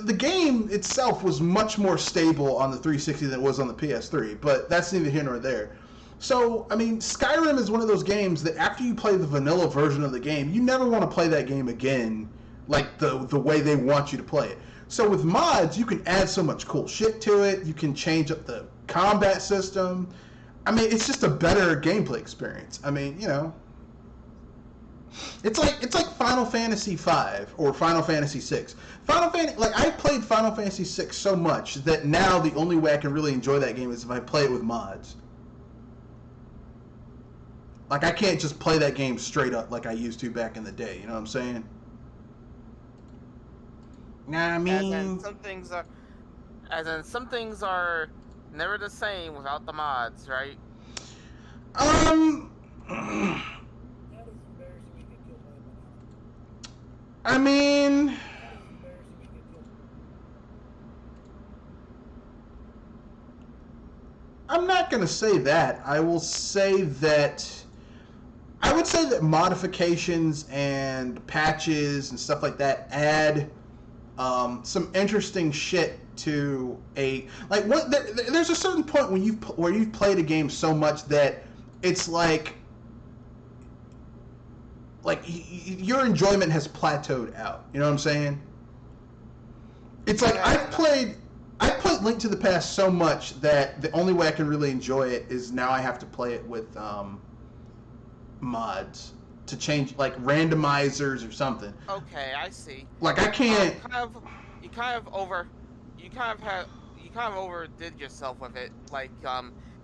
the game itself was much more stable on the 360 than it was on the PS3, but that's neither here nor there. So, I mean, Skyrim is one of those games that after you play the vanilla version of the game, you never want to play that game again, like the way they want you to play it. So with mods, you can add so much cool shit to it. You can change up the combat system. I mean, it's just a better gameplay experience. I mean, you know, it's like Final Fantasy V or Final Fantasy VI. I played Final Fantasy VI so much that now the only way I can really enjoy that game is if I play it with mods. Like, I can't just play that game straight up like I used to back in the day. You know what I'm saying? Nah, I mean, As in some things are never the same without the mods, right? I mean, I'm not gonna say that. I would say that modifications and patches and stuff like that add some interesting shit to there's a certain point where you've played a game so much that it's like your enjoyment has plateaued out. You know what I'm saying? It's like I played Link to the Past so much that the only way I can really enjoy it is now I have to play it with mods to change, like randomizers or something. Okay, I see. Like I can't. You kind of overdid yourself with it, like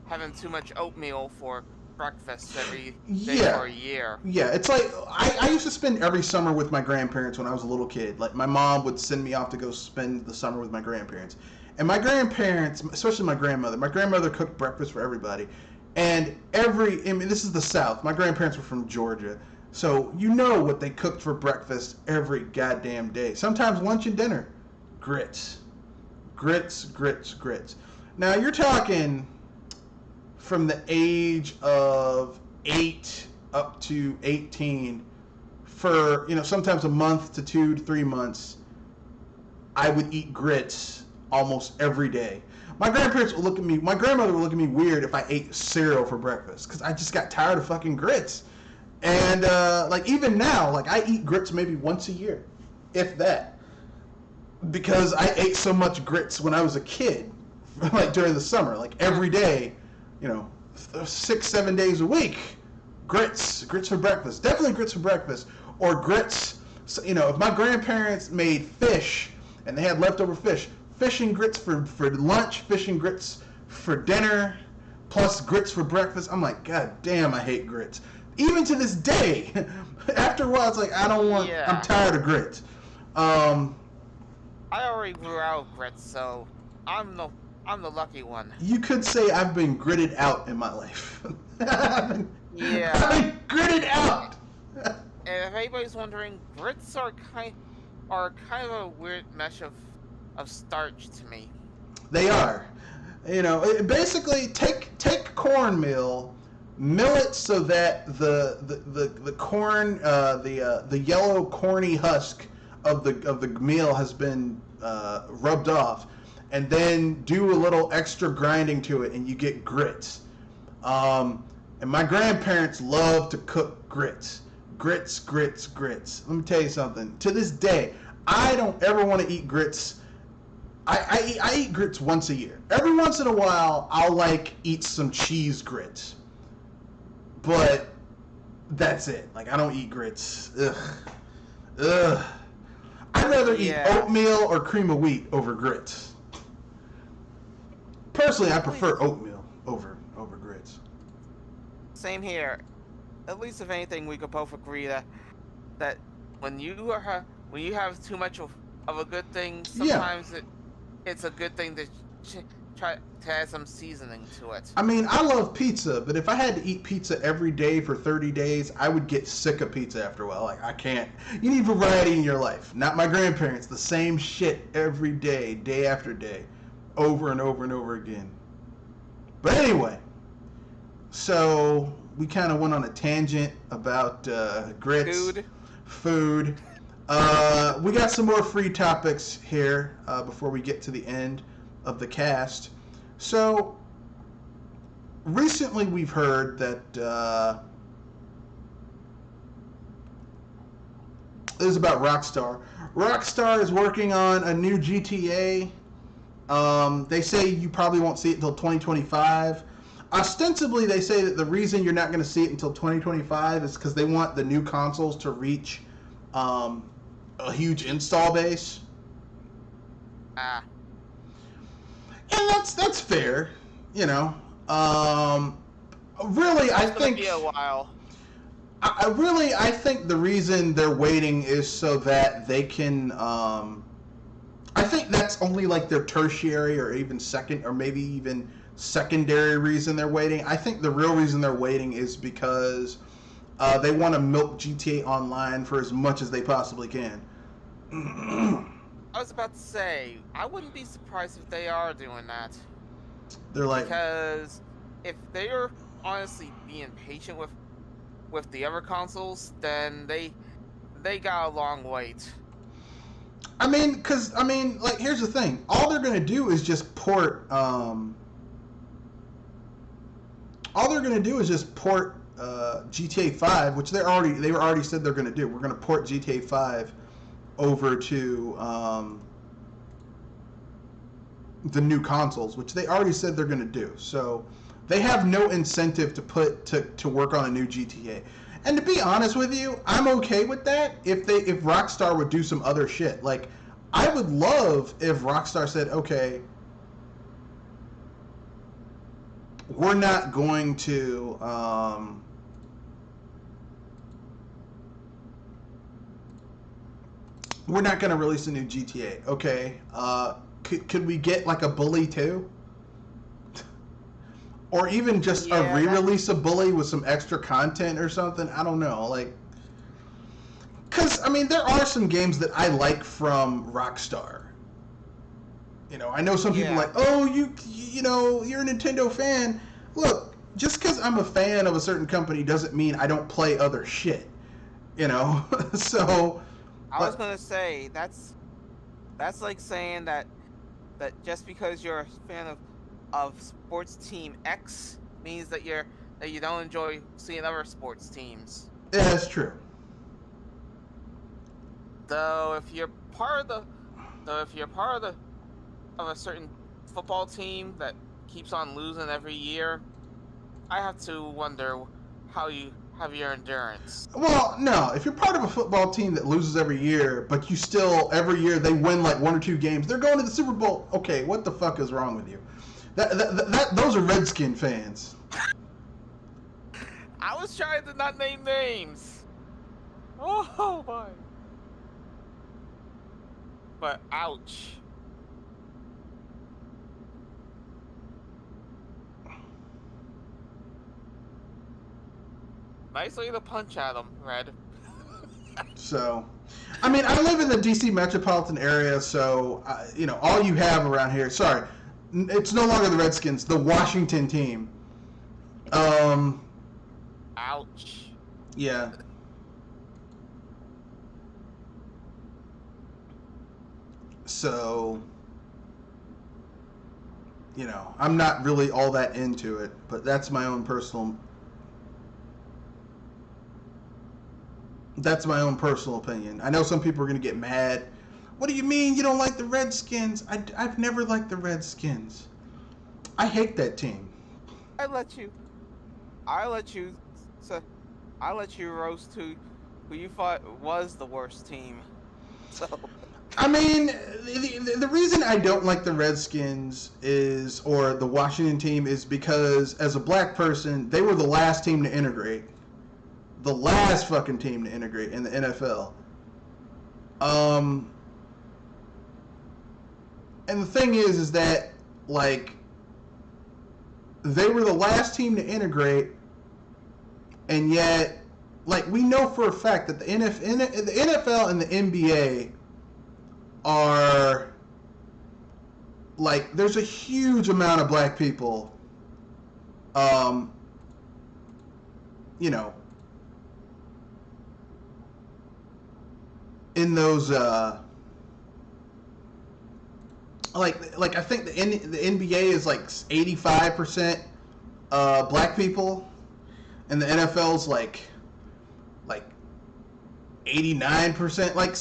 having too much oatmeal for breakfast every day for a year. Yeah, it's like I used to spend every summer with my grandparents when I was a little kid. Like my mom would send me off to go spend the summer with my grandparents. And my grandparents, especially my grandmother cooked breakfast for everybody. And this is the South. My grandparents were from Georgia. So you know what they cooked for breakfast every goddamn day. Sometimes lunch and dinner. Grits. Grits, grits, grits. Now you're talking from the age of 8 up to 18 for, sometimes a month to 2 to 3 months, I would eat grits almost every day. My grandmother would look at me weird if I ate cereal for breakfast because I just got tired of fucking grits. And even now, I eat grits maybe once a year, if that, because I ate so much grits when I was a kid, during the summer, every day, 6-7 days a week, grits for breakfast, definitely grits for breakfast, or grits. If my grandparents made fish and they had leftover fish and grits for lunch, fish and grits for dinner, plus grits for breakfast. I'm like, God damn, I hate grits. Even to this day, after a while, it's like, I'm tired of grits. I already grew out of grits, so I'm the lucky one. You could say I've been gritted out in my life. I've been gritted out. And if anybody's wondering, grits are kind of a weird mesh of starch to me. They are. Basically take cornmeal, mill it so that the corn, the yellow corny husk of the meal has been rubbed off, and then do a little extra grinding to it, and you get grits. And my grandparents love to cook grits. Grits. Let me tell you something. To this day, I don't ever want to eat grits. I eat grits once a year. Every once in a while, I'll eat some cheese grits. But that's it. I don't eat grits. Ugh. I'd rather eat oatmeal or cream of wheat over grits. Personally, I prefer oatmeal over grits. Same here. At least, if anything, we could both agree that when you have too much of a good thing, sometimes it's a good thing to try to add some seasoning to it. I mean, I love pizza, but if I had to eat pizza every day for 30 days, I would get sick of pizza after a while. I can't. You need variety in your life. Not my grandparents. The same shit every day, day after day, over and over and over again. But anyway, so we kind of went on a tangent about grits. Food. We got some more free topics here before we get to the end of the cast. So, recently we've heard that this is about Rockstar. Rockstar is working on a new GTA. They say you probably won't see it until 2025. Ostensibly, they say that the reason you're not going to see it until 2025 is because they want the new consoles to reach a huge install base. And that's fair, Really, I think be a while. I think the reason they're waiting is so that they can. I think that's only their tertiary or even second or maybe even secondary reason they're waiting. I think the real reason they're waiting is because they want to milk GTA Online for as much as they possibly can. I was about to say, I wouldn't be surprised if they are doing that. They're because if they're honestly being patient with the other consoles, then they got a long wait. Here's the thing. All they're gonna do is just port. All they're gonna do is just port GTA 5, which they already said they're gonna do. We're gonna port GTA 5 over to the new consoles, which they already said they're going to do. So they have no incentive to work on a new GTA. And to be honest with you, I'm okay with that if Rockstar would do some other shit. I would love if Rockstar said, okay, we're not going to we're not going to release a new GTA. Okay. Could we get a Bully 2? Or even just a re-release of Bully with some extra content or something? I don't know. Because, there are some games that I like from Rockstar. I know some people oh, you're a Nintendo fan. Look, just because I'm a fan of a certain company doesn't mean I don't play other shit. So... I was gonna say that's like saying that just because you're a fan of sports team X means that you don't enjoy seeing other sports teams. Yeah, that's true. Though if you're part of a certain football team that keeps on losing every year, I have to wonder how you have your endurance. Well, no. If you're part of a football team that loses every year, but you still, every year, they win 1 or 2 games, they're going to the Super Bowl. Okay, what the fuck is wrong with you? Those are Redskin fans. I was trying to not name names. Oh my. But ouch. Nice way to punch at him, Red. So, I mean, I live in the DC metropolitan area, so all you have around here. Sorry, it's no longer the Redskins, the Washington team. Ouch. Yeah. So, I'm not really all that into it, but that's my own personal. That's my own personal opinion. I know some people are going to get mad. What do you mean you don't like the Redskins? I've never liked the Redskins. I hate that team. I let you roast who you thought was the worst team. So I mean, the reason I don't like the Redskins or the Washington team is because as a black person, they were the last team to integrate. The last fucking team to integrate in the NFL. And the thing is that, like, they were the last team to integrate, and yet, like, we know for a fact that the NFL and the NBA are, like, there's a huge amount of black people, in those like I think the NBA is like 85% black people, and the NFL's like 89%. Like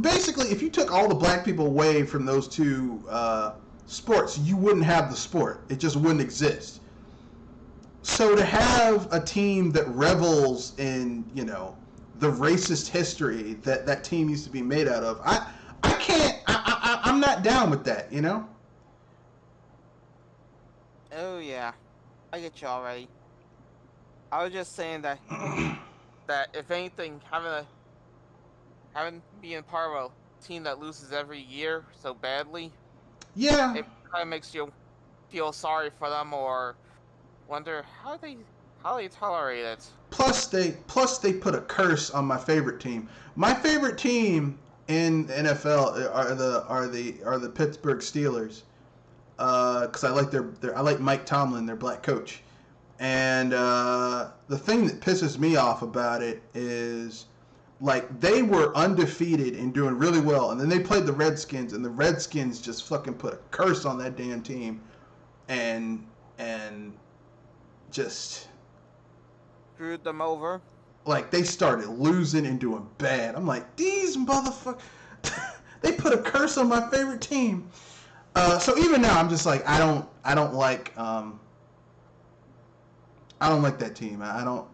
basically, if you took all the black people away from those two sports, you wouldn't have the sport. It just wouldn't exist. So to have a team that revels in the racist history that team used to be made out of, I can't. I'm not down with that. Oh yeah, I get you already. I was just saying that if anything, having being part of a team that loses every year so badly, Yeah, it kind of makes you feel sorry for them or wonder how they tolerate it. Plus they put a curse on my favorite team. My favorite team in the NFL are the Pittsburgh Steelers. Because I like Mike Tomlin, their black coach. And the thing that pisses me off about it is, like, they were undefeated and doing really well, and then they played the Redskins, and the Redskins just fucking put a curse on that damn team, and just Screwed them over. like they started losing and doing bad. I'm like, these motherfuckers, they put a curse on my favorite team. So even now, I'm just like, I don't like that team. I don't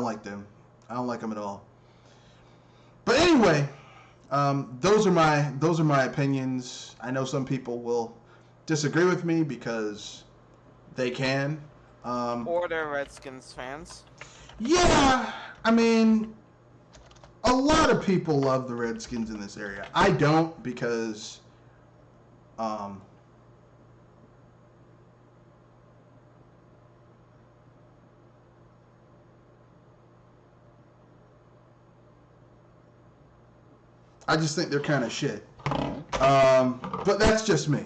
like them. I don't like them at all. But anyway, those are my opinions. I know some people will disagree with me because they can. Or they're Redskins fans. Yeah, I mean, a lot of people love the Redskins in this area. I don't because, I just think they're kind of shit. But that's just me.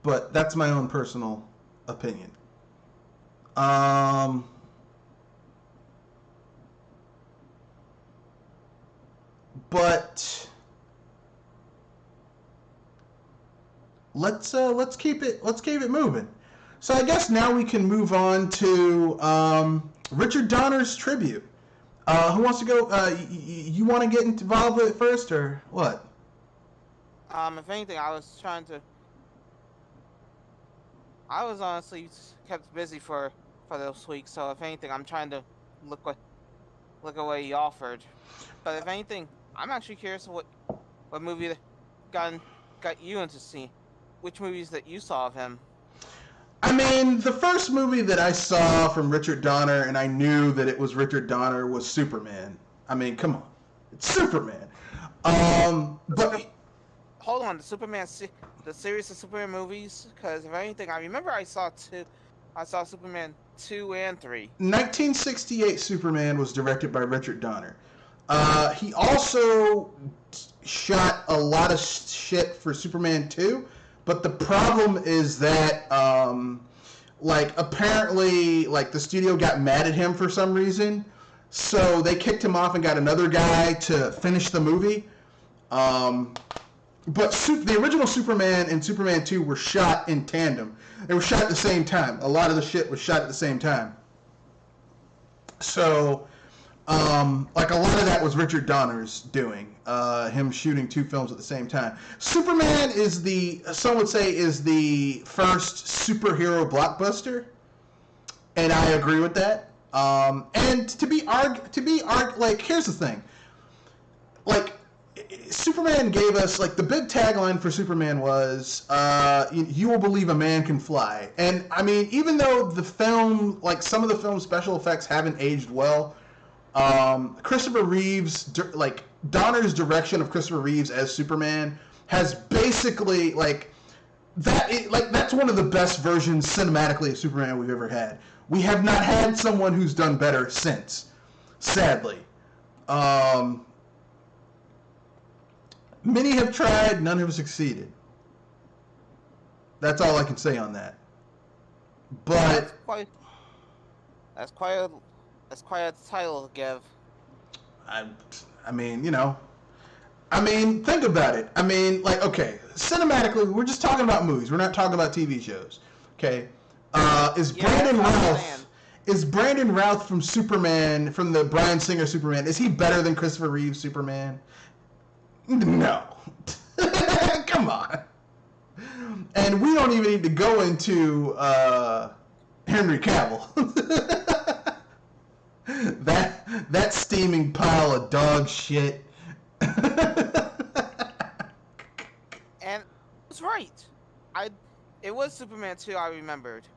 But that's my own personal opinion. But let's keep it moving. So I guess now we can move on to Richard Donner's tribute. Who wants to go? You want to get involved with it first, or what? If anything, I was honestly kept busy for this week, so if anything, I'm trying to look at what he offered. But if anything, I'm actually curious what what movie got got you into seeing? Which movies that you saw of him? I mean, the first movie that I saw from Richard Donner, and I knew that it was Richard Donner, was Superman. I mean, come on, it's Superman. But Hold on, the series of Superman movies. Because if anything, I remember I saw two. I saw Superman 2 and 3. 1968 Superman was directed by Richard Donner. He also shot a lot of shit for Superman 2, but the problem is that, apparently, the studio got mad at him for some reason, so they kicked him off and got another guy to finish the movie. But the original Superman and Superman 2 were shot in tandem. They were shot at the same time. A lot of the shit was shot at the same time. So, a lot of that was Richard Donner's doing. Him shooting two films at the same time. Superman is some would say, is the first superhero blockbuster. And I agree with that. And here's the thing. Superman gave us, the big tagline for Superman was, you will believe a man can fly. And, I mean, even though the film, some of the film's special effects haven't aged well, Christopher Reeves, Donner's direction of Christopher Reeves as Superman has basically, that's one of the best versions cinematically of Superman we've ever had. We have not had someone who's done better since, sadly. Many have tried, none have succeeded. That's all I can say on that. But That's quite a title to give. I mean, think about it. I mean, okay, cinematically, we're just talking about movies. We're not talking about TV shows. Okay, is Brandon Routh from Superman, from the Bryan Singer Superman, is he better than Christopher Reeve's Superman? No. Come on. And we don't even need to go into Henry Cavill. that steaming pile of dog shit. And it's right. It was Superman 2, I remembered.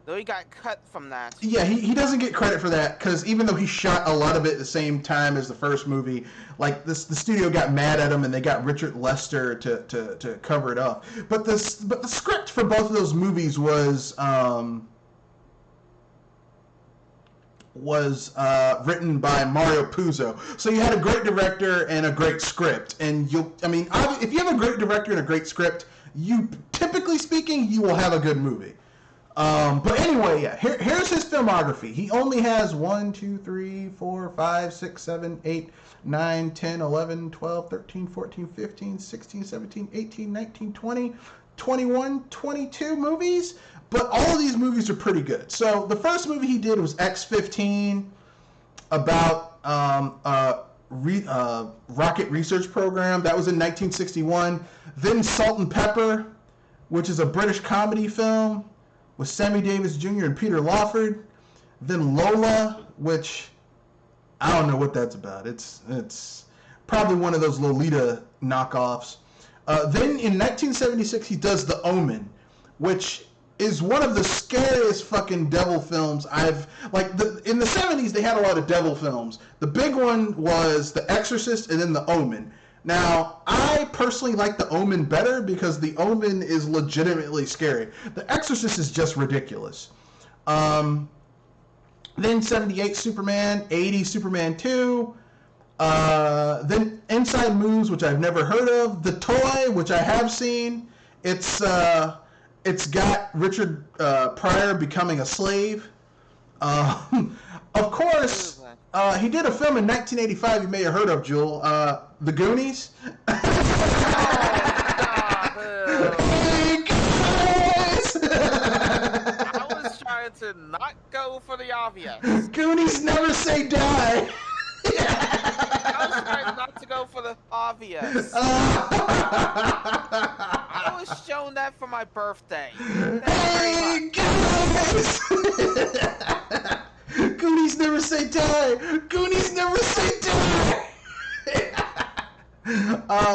Though he got cut from that. Yeah, he doesn't get credit for that, because even though he shot a lot of it at the same time as the first movie, the studio got mad at him and they got Richard Lester to cover it up. But the script for both of those movies was written by Mario Puzo. So you had a great director and a great script. And if you have a great director and a great script, typically speaking, you will have a good movie. But anyway, yeah, here's his filmography. He only has 1, 2, 3, 4, 5, 6, 7, 8, 9, 10, 11, 12, 13, 14, 15, 16, 17, 18, 19, 20, 21, 22 movies. But all of these movies are pretty good. So the first movie he did was X-15, about rocket research program. That was in 1961. Then Salt and Pepper, which is a British comedy film with Sammy Davis Jr. and Peter Lawford. Then Lola, which I don't know what that's about. It's probably one of those Lolita knockoffs. Then in 1976 he does The Omen, which is one of the scariest fucking devil films in the 70s they had a lot of devil films. The big one was The Exorcist and then The Omen. Now, I personally like The Omen better because The Omen is legitimately scary. The Exorcist is just ridiculous. Then 78 Superman, 80 Superman 2, then Inside Moves, which I've never heard of, The Toy, which I have seen. It's got Richard Pryor becoming a slave. Of course, he did a film in 1985 you may have heard of, Jewel. The Goonies. Oh, Hey guys! I was trying to not go for the obvious. Goonies never say die. I was trying not to go for the obvious. I was shown that for my birthday. Hey guys! Goonies never say die. Goonies never say die.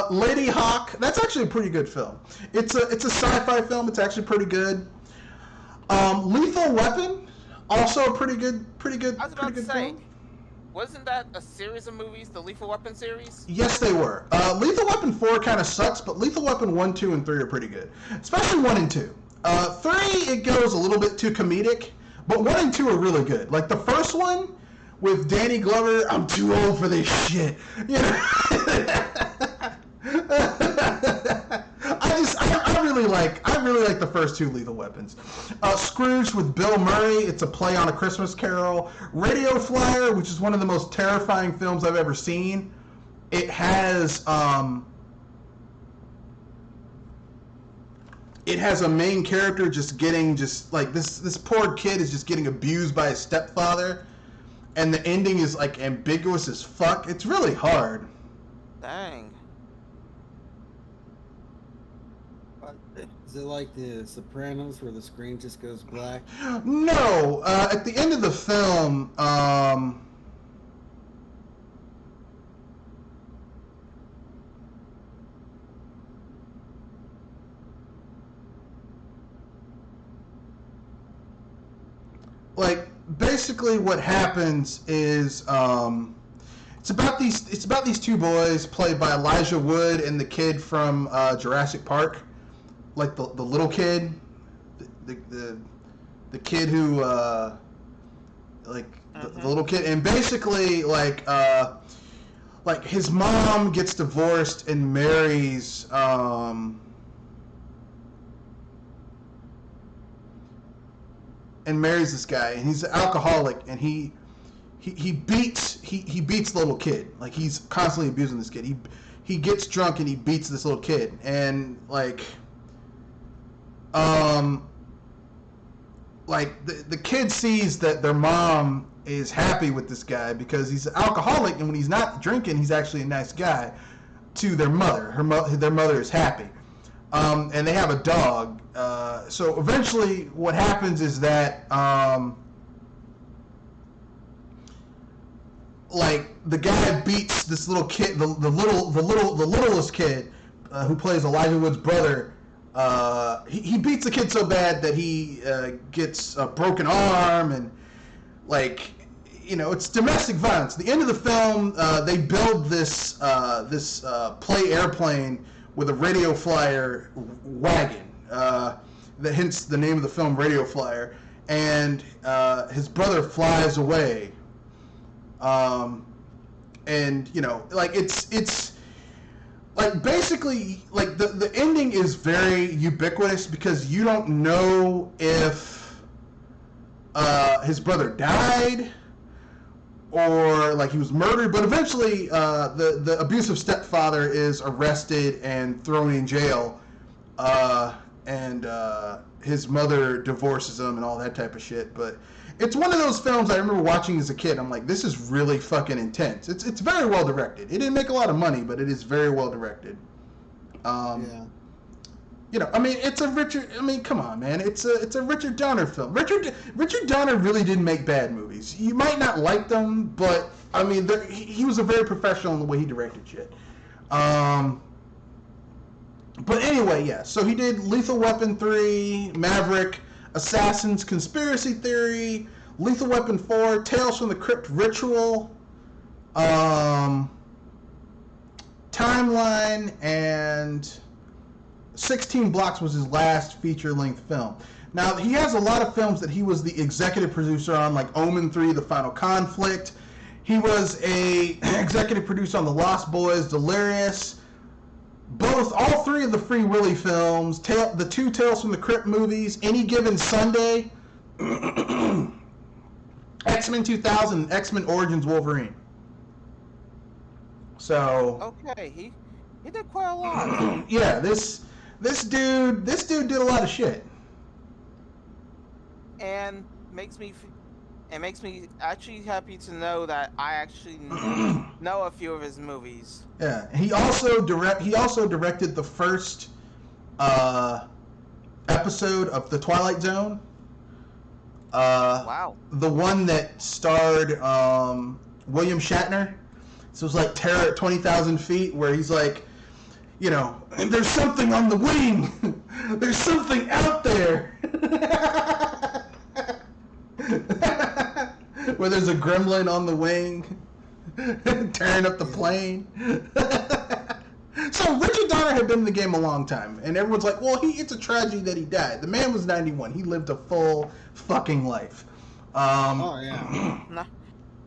Lady Hawk. That's actually a pretty good film. It's a sci-fi film. It's actually pretty good. Lethal Weapon, also a pretty good I was about to say, film. wasn't that a series of movies, the Lethal Weapon series? Yes, they were. Lethal Weapon 4 kind of sucks, but Lethal Weapon 1, 2, and 3 are pretty good. Especially 1 and 2. 3, it goes a little bit too comedic, but 1 and 2 are really good. Like the first one with Danny Glover, I'm too old for this shit. You know? I really like the first 2 Lethal Weapons. Scrooge with Bill Murray, it's a play on A Christmas Carol. Radio Flyer, which is one of the most terrifying films I've ever seen. It has a main character just like this poor kid is just getting abused by his stepfather, and the ending is like ambiguous as fuck. It's really hard. Dang. Is it like The Sopranos where the screen just goes black? No, at the end of the film, like basically what happens is it's about these 2 boys played by Elijah Wood and the kid from Jurassic Park. Like the little kid, the kid who the little kid, and basically like his mom gets divorced and marries this guy, and he's an alcoholic, and he beats the little kid. Like he's constantly abusing this kid. He gets drunk and he beats this little kid, and like the kid sees that their mom is happy with this guy because he's an alcoholic, and when he's not drinking, he's actually a nice guy to their mother. Their mother is happy, and they have a dog. So eventually, what happens is that like the guy beats this little kid, the littlest kid who plays Elijah Wood's brother. He beats the kid so bad that he gets a broken arm, and like it's domestic violence. At the end of the film, they build this play airplane with a radio flyer wagon. That hence the name of the film, Radio Flyer. And his brother flies away. And like it's like basically like the ending is very ubiquitous because you don't know if his brother died or like he was murdered, but eventually the abusive stepfather is arrested and thrown in jail, and his mother divorces him and all that type of shit. But it's one of those films I remember watching as a kid. I'm like, this is really fucking intense. It's very well directed. It didn't make a lot of money, but it is very well directed. Yeah. I mean, it's a Richard. I mean, come on, man. It's a Richard Donner film. Richard Donner really didn't make bad movies. You might not like them, but I mean, he was a very professional in the way he directed shit. But anyway, yeah. So he did Lethal Weapon 3, Maverick, Assassins, Conspiracy Theory, Lethal Weapon 4, Tales from the Crypt Ritual, Timeline, and 16 Blocks was his last feature-length film. Now, he has a lot of films that he was the executive producer on, like Omen 3, The Final Conflict. He was a executive producer on The Lost Boys, Delirious, all 3 of the Free Willy films, the 2 Tales from the Crypt movies, Any Given Sunday, X-Men 2000, and X-Men Origins Wolverine. So okay, he did quite a lot. Yeah, this dude did a lot of shit, and makes me actually happy to know that I actually know a few of his movies. Yeah, he also directed the first episode of The Twilight Zone. Wow. The one that starred William Shatner. So it's like Terror at 20,000 Feet, where he's like, you know, there's something on the wing. There's something out there. Where there's a gremlin on the wing tearing up the plane. So Richard Donner had been in the game a long time, and everyone's like, well, it's a tragedy that he died. The man was 91. He lived a full fucking life. Oh yeah.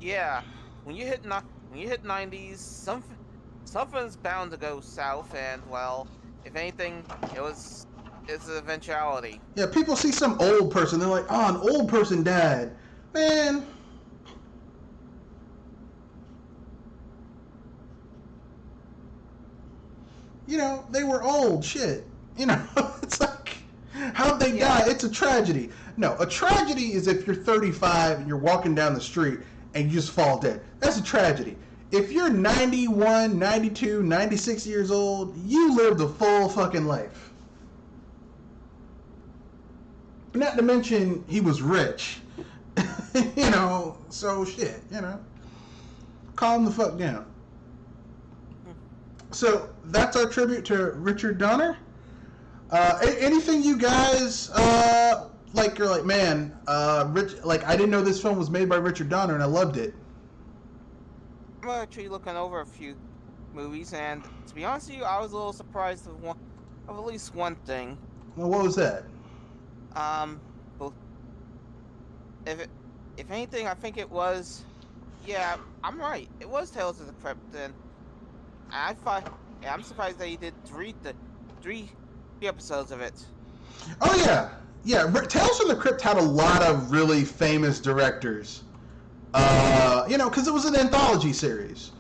Yeah, when you hit 90s, something's bound to go south, and well, if anything, it's an eventuality. Yeah, people see some old person, they're like, oh, an old person died. Man. You know, they were old, shit. You know, it's like, how'd they die? It's a tragedy. No, a tragedy is if you're 35 and you're walking down the street and you just fall dead. That's a tragedy. If you're 91, 92, 96 years old, you lived a full fucking life. Not to mention, he was rich. You know, so shit, you know. Calm the fuck down. So, that's our tribute to Richard Donner. Anything you guys, like, you're like, man, I didn't know this film was made by Richard Donner, and I loved it. I'm actually looking over a few movies, and to be honest with you, I was a little surprised of at least one thing. Well, what was that? Well, if anything, I think it was. Yeah, I'm right. It was Tales of the Crypt, and I'm surprised that he did three episodes of it. Oh yeah. Tales from the Crypt had a lot of really famous directors. You know, because it was an anthology series.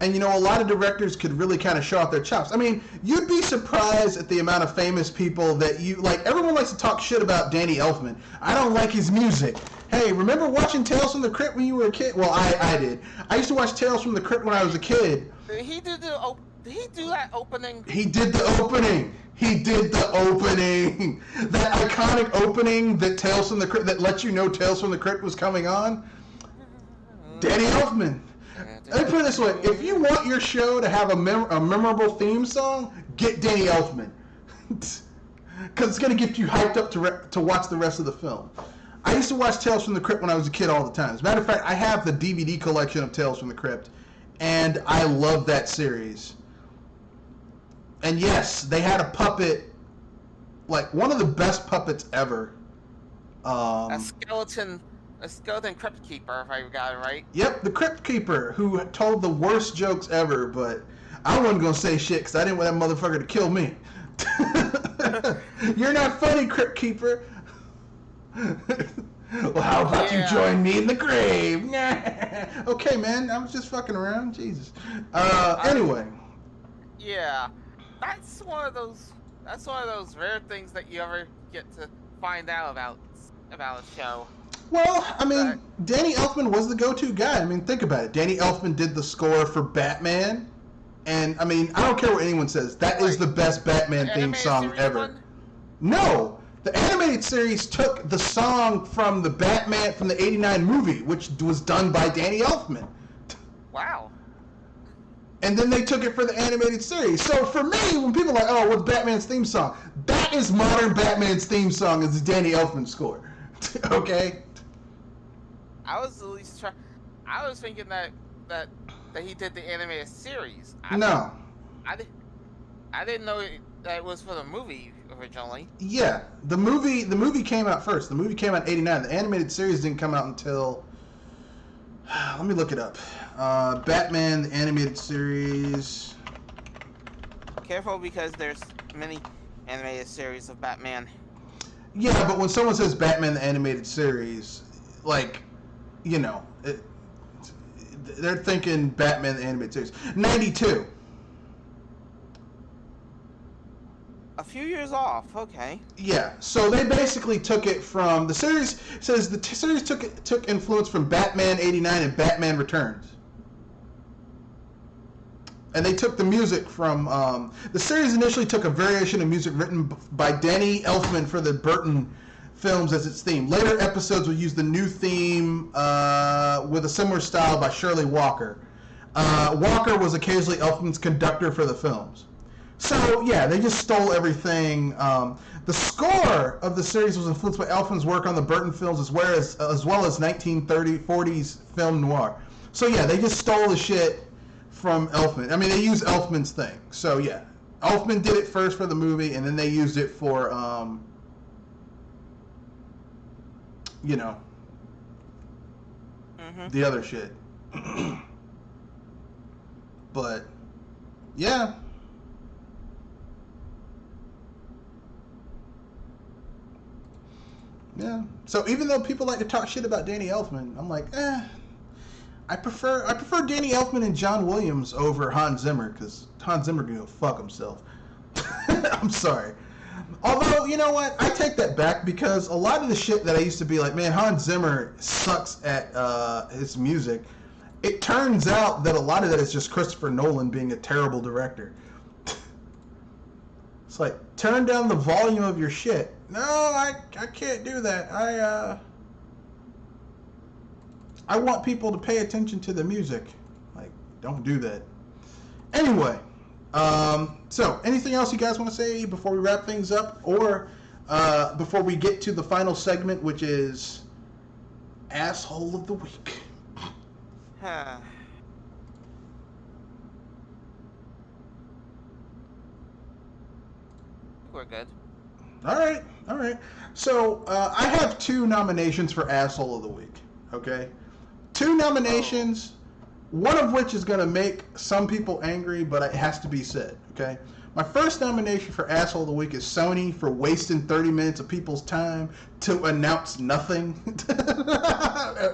And, you know, a lot of directors could really kind of show off their chops. I mean, you'd be surprised at the amount of famous people that everyone likes to talk shit about Danny Elfman. I don't like his music. Hey, remember watching Tales from the Crypt when you were a kid? Well, I did. I used to watch Tales from the Crypt when I was a kid. Did he do that opening? He did the opening. That iconic opening that Tales from the Crypt, that lets you know Tales from the Crypt was coming on. Danny Elfman. Let me put it this way. If you want your show to have a memorable theme song, get Danny Elfman. Because it's going to get you hyped up to watch the rest of the film. I used to watch Tales from the Crypt when I was a kid all the time. As a matter of fact, I have the DVD collection of Tales from the Crypt, and I love that series. And yes, they had a puppet, like one of the best puppets ever. A skeleton crypt keeper, if I got it right. Yep, the crypt keeper who told the worst jokes ever, but I wasn't gonna say shit because I didn't want that motherfucker to kill me. You're not funny, crypt keeper. Well, how about you join me in the grave? Okay, man, I was just fucking around. Jesus. Anyway. Yeah, that's one of those rare things that you ever get to find out about a show. Well, I mean, Danny Elfman was the go-to guy. I mean, think about it. Danny Elfman did the score for Batman, and I mean, I don't care what anyone says. That is the best Batman theme song ever. One? No, the animated series took the song from the Batman from the '89 movie, which was done by Danny Elfman. Wow. And then they took it for the animated series. So for me, when people are like, "Oh, what's Batman's theme song?" That is modern Batman's theme song. Is the Danny Elfman score? Okay. I was thinking that he did the animated series. I didn't know that it was for the movie originally. Yeah, the movie came out first. The movie came out in '89. The animated series didn't come out until. Let me look it up. Batman the animated series. Careful, because there's many animated series of Batman. Yeah, but when someone says Batman the animated series, like, you know, they're thinking Batman the animated series. 92. A few years off, okay. Yeah, so they basically took it from the series. Says the series took influence from Batman '89 and Batman Returns, and they took the music from the series. Initially took a variation of music written by Danny Elfman for the Burton films as its theme. Later episodes would use the new theme with a similar style by Shirley Walker. Walker was occasionally Elfman's conductor for the films. So, yeah, they just stole everything. The score of the series was influenced by Elfman's work on the Burton films as well as 1940s film noir. So, yeah, they just stole the shit from Elfman. I mean, they used Elfman's thing. So, yeah, Elfman did it first for the movie, and then they used it for, the other shit. But, yeah. Yeah. So even though people like to talk shit about Danny Elfman, I'm like, I prefer Danny Elfman and John Williams over Hans Zimmer, because Hans Zimmer can go fuck himself. I'm sorry. Although, you know what? I take that back, because a lot of the shit that I used to be like, man, Hans Zimmer sucks at his music. It turns out that a lot of that is just Christopher Nolan being a terrible director. It's like, turn down the volume of your shit. No, I can't do that. I want people to pay attention to the music. Like, don't do that. Anyway, so anything else you guys want to say before we wrap things up, or before we get to the final segment, which is Asshole of the Week? We're good. All right. So I have 2 nominations for Asshole of the Week. Okay, 2 nominations. One of which is going to make some people angry, but it has to be said. Okay, my first nomination for Asshole of the Week is Sony for wasting 30 minutes of people's time to announce nothing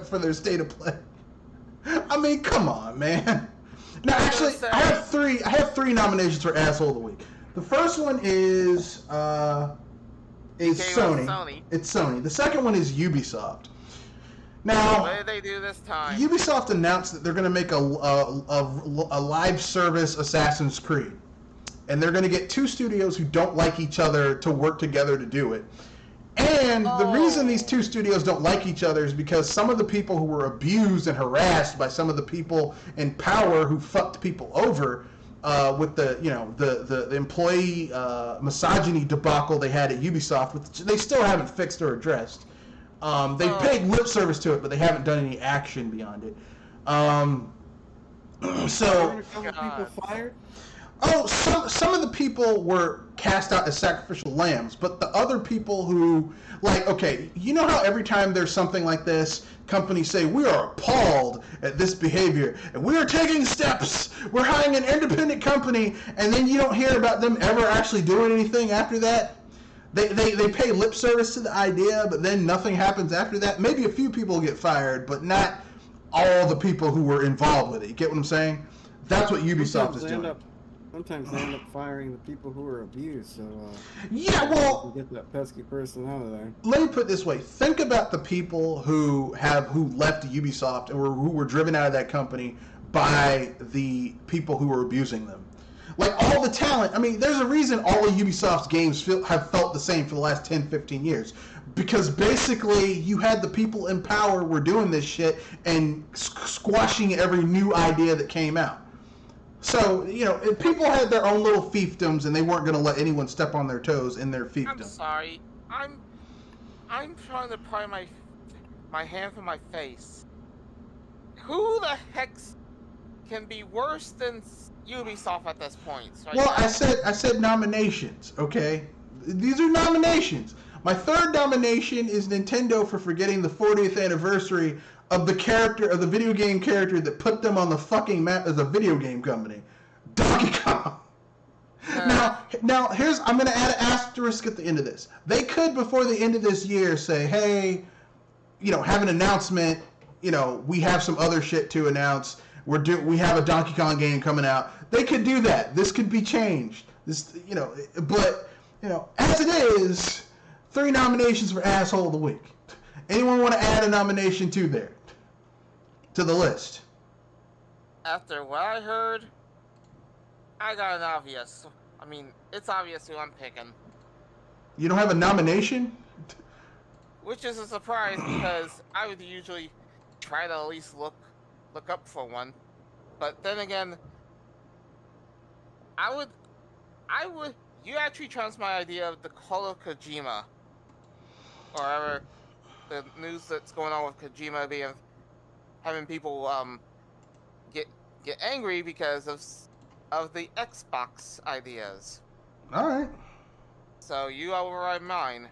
for their state of play. I mean, come on, man. Now, actually, I have three nominations for Asshole of the Week. The first one is Sony. It's Sony. The second one is Ubisoft. Now, what did they do this time? Ubisoft announced that they're going to make a live service Assassin's Creed, and they're going to get 2 studios who don't like each other to work together to do it. And the reason these 2 studios don't like each other is because some of the people who were abused and harassed by some of the people in power who fucked people over with the employee misogyny debacle they had at Ubisoft, which they still haven't fixed or addressed. They've paid lip service to it, but they haven't done any action beyond it. So, people fired? Oh, some of the people were cast out as sacrificial lambs, but the other people who, like, okay, you know how every time there's something like this, companies say, we are appalled at this behavior, and we are taking steps, we're hiring an independent company, and then you don't hear about them ever actually doing anything after that? They pay lip service to the idea, but then nothing happens after that. Maybe a few people get fired, but not all the people who were involved with it. You get what I'm saying? That's what Ubisoft is doing. Sometimes they end up firing the people who were abused, so yeah, well, get that pesky person out of there. Let me put it this way: think about the people who left Ubisoft and who were driven out of that company by the people who were abusing them. Like, all the talent. I mean, there's a reason all of Ubisoft's games have felt the same for the last 10, 15 years. Because basically, you had the people in power were doing this shit and squashing every new idea that came out. So, you know, if people had their own little fiefdoms and they weren't going to let anyone step on their toes in their fiefdom. I'm sorry. I'm trying to pry my hand from my face. Who the heck can be worse than Ubisoft at this point? Right well, now? I said nominations, okay? These are nominations. My third nomination is Nintendo for forgetting the 40th anniversary of the video game character that put them on the fucking map as a video game company, Donkey Kong. Now here's, I'm going to add an asterisk at the end of this. They could, before the end of this year, say, hey, you know, have an announcement, you know, we have some other shit to announce. We have a Donkey Kong game coming out. They could do that. This could be changed. This, you know, but, you know, as it is, 3 nominations for Asshole of the Week. Anyone want to add a nomination to the list? After what I heard, I got an obvious. I mean, it's obvious who I'm picking. You don't have a nomination? Which is a surprise because I would usually try to at least look up for one. But then again, I would, you actually trounced my idea of the Call of Kojima, or whatever the news that's going on with Kojima being having people get get angry because of the Xbox ideas. All right. So you override mine.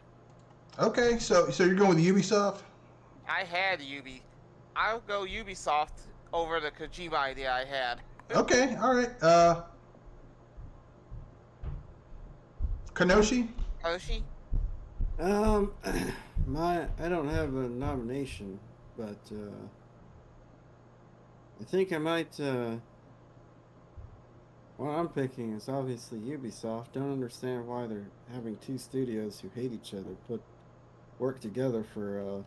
Okay, so you're going with Ubisoft? I had I'll go Ubisoft over the Kojima idea I had. Okay, all right. Kanoshi? Hoshi? I don't have a nomination, but I think I might. What I'm picking is obviously Ubisoft. Don't understand why they're having two studios who hate each other work together for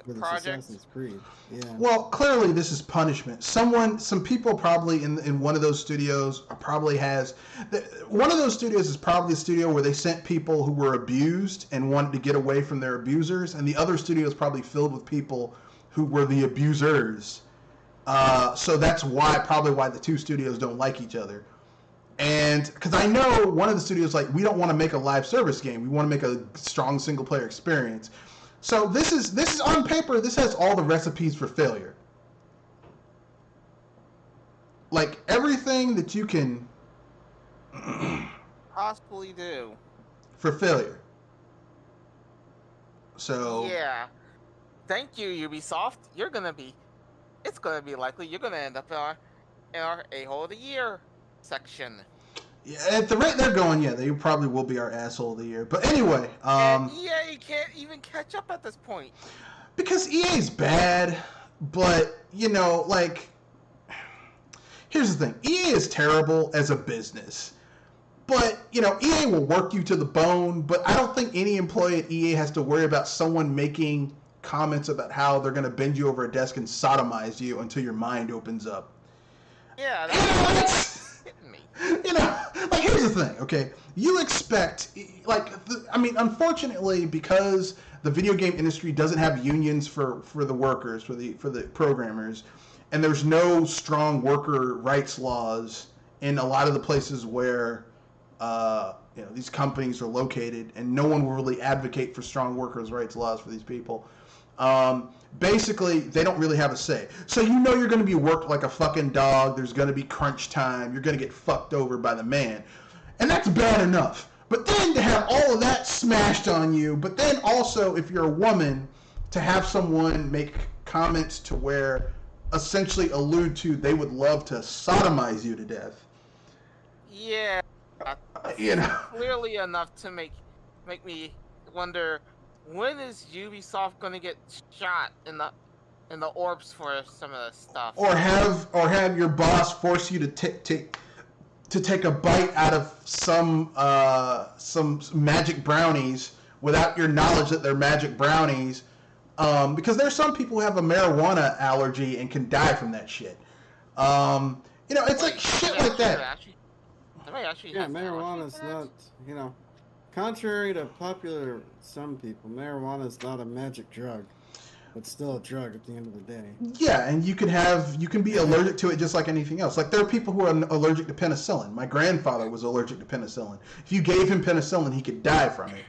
this project. Assassin's Creed. Yeah. Well, clearly this is punishment. Some people probably in one of those studios probably has. One of those studios is probably a studio where they sent people who were abused and wanted to get away from their abusers, and the other studio is probably filled with people who were the abusers. So that's probably why the two studios don't like each other. And because I know one of the studios like, we don't want to make a live service game. We want to make a strong single player experience. So this is on paper. This has all the recipes for failure. Like everything that you can Possibly do. for failure. So Yeah. Thank you, Ubisoft. It's gonna be likely you're gonna end up in our A-hole of the year section. yeah, at the rate they're going, yeah, they probably will be our asshole of the year. But anyway, And EA can't even catch up at this point. because EA's bad, but like, here's the thing: EA is terrible as a business. But EA will work you to the bone. But I don't think any employee at EA has to worry about someone making comments about how they're going to bend you over a desk and sodomize you until your mind opens up. Yeah, that's hitting me. Like, here's the thing, okay? You expect, unfortunately, because the video game industry doesn't have unions for the workers, for the programmers, and there's no strong worker rights laws in a lot of the places where these companies are located, and no one will really advocate for strong workers' rights laws for these people. Basically, they don't really have a say. So you're going to be worked like a fucking dog. There's going to be crunch time. You're going to get fucked over by the man. And that's bad enough. But then to have all of that smashed on you, but then also, if you're a woman, to have someone make comments to where essentially allude to they would love to sodomize you to death. Yeah. Clearly enough to make me wonder, when is Ubisoft going to get shot in the orbs for some of this stuff? Or have your boss force you to take a bite out of some magic brownies without your knowledge that they're magic brownies, because there's some people who have a marijuana allergy and can die from that shit. It's like shit like that. Yeah, marijuana's not, contrary to popular some people, marijuana is not a magic drug. It's still a drug at the end of the day. Yeah, and you can be allergic to it just like anything else. Like, there are people who are allergic to penicillin. My grandfather was allergic to penicillin. If you gave him penicillin, he could die from it.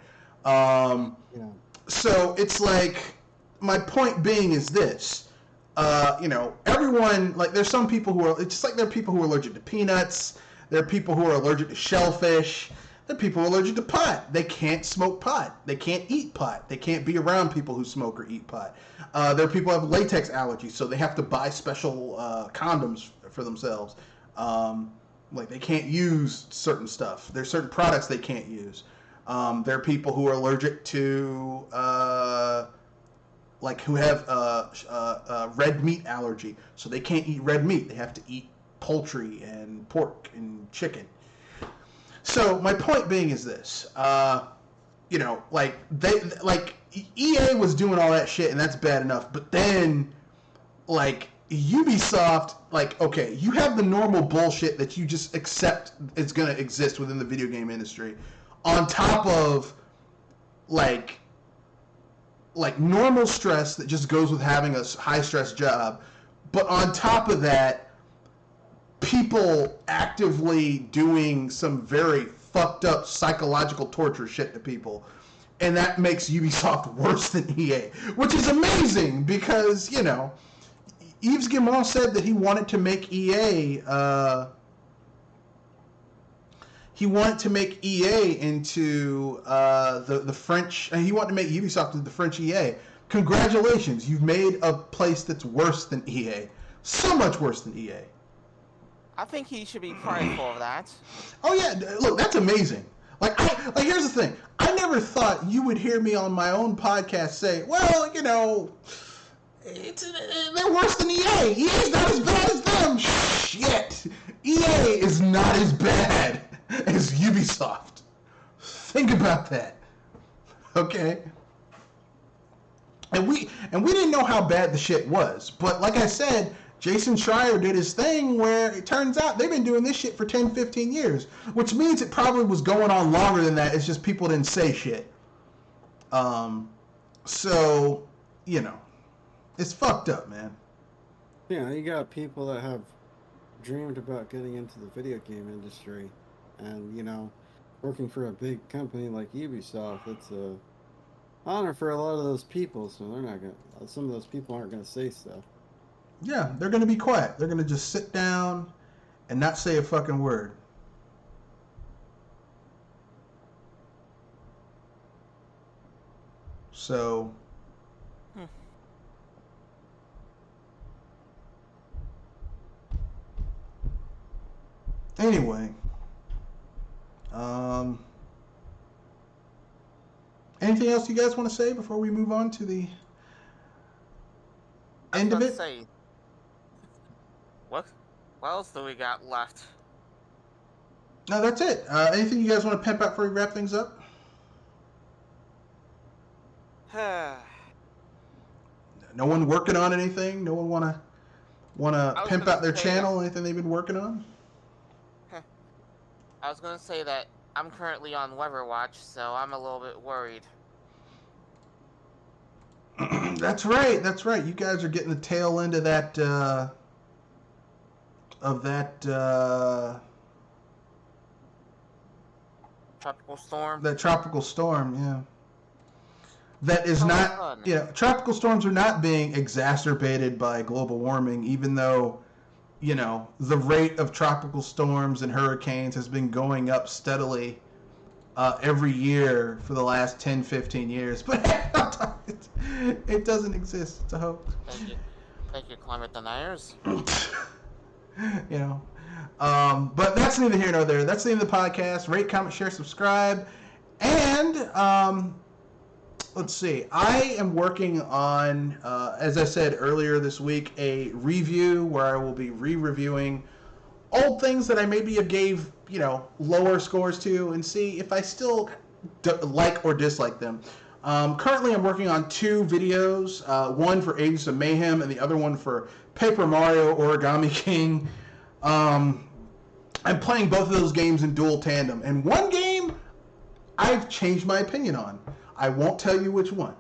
So it's like, my point being is this. Everyone, like, there's some people who are, it's just like there are people who are allergic to peanuts. There are people who are allergic to shellfish. There are people who are allergic to pot. They can't smoke pot. They can't eat pot. They can't be around people who smoke or eat pot. There are people who have latex allergies, so they have to buy special condoms for themselves. Like, they can't use certain stuff. There's certain products they can't use. There are people who are allergic to, who have red meat allergy, so they can't eat red meat. They have to eat poultry and pork and chicken. So my point being is this, EA was doing all that shit, and that's bad enough. But then, Ubisoft, okay, you have the normal bullshit that you just accept is going to exist within the video game industry, on top of, normal stress that just goes with having a high-stress job. But on top of that, people actively doing some very fucked up psychological torture shit to people. And that makes Ubisoft worse than EA, which is amazing because, you know, Yves Guillemot said that he wanted to make EA into the French. He wanted to make Ubisoft into the French EA. Congratulations, you've made a place that's worse than EA. So much worse than EA. I think he should be prideful of that. Oh yeah, look, that's amazing. Like here's the thing. I never thought you would hear me on my own podcast say, well, you know, they're worse than EA. EA's not as bad as them. Shit. EA is not as bad as Ubisoft. Think about that. Okay? And we didn't know how bad the shit was. But like I said, Jason Schreier did his thing where it turns out they've been doing this shit for 10, 15 years, which means it probably was going on longer than that. It's just people didn't say shit. So, you know, it's fucked up, man. Yeah, you got people that have dreamed about getting into the video game industry, and, you know, working for a big company like Ubisoft, it's a honor for a lot of those people, so they're not gonna, some of those people aren't gonna say stuff. Yeah, they're going to be quiet. They're going to just sit down and not say a fucking word. So, anyway, anything else you guys want to say before we move on to the end of it? Say, what else do we got left? No, that's it. Anything you guys want to pimp out before we wrap things up? No one working on anything? No one wanna pimp out their channel? Anything they've been working on? I was gonna say that I'm currently on Weatherwatch, so I'm a little bit worried. That's right. That's right. You guys are getting the tail end of that. Tropical storm. That tropical storm. Yeah. That is not. Fun. Yeah. Tropical storms are not being exacerbated by global warming, even though, you know, the rate of tropical storms and hurricanes has been going up steadily every year for the last 10, 15 years. But it doesn't exist. It's a hoax. Thank you, climate deniers. You know. But that's neither here nor there. That's the end of the podcast. Rate, comment, share, subscribe. And let's see. I am working on, as I said earlier this week, a review where I will be re-reviewing old things that I maybe have gave, you know, lower scores to and see if I still like or dislike them. Currently, I'm working on 2 videos, one for Agents of Mayhem and the other one for Paper Mario Origami King. I'm playing both of those games in dual tandem. And one game, I've changed my opinion on. I won't tell you which one.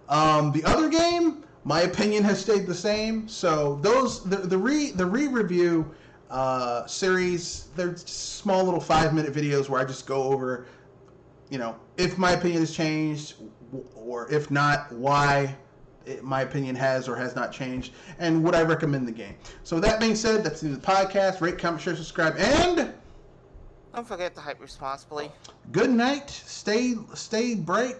The other game, my opinion has stayed the same. So those the re-review series, they're small little 5-minute videos where I just go over, you know, if my opinion has changed, or if not, why my opinion has or has not changed, and would I recommend the game. So with that being said, that's the end of the podcast. Rate, comment, share, subscribe, and Don't forget to hype responsibly. good night. Stay bright.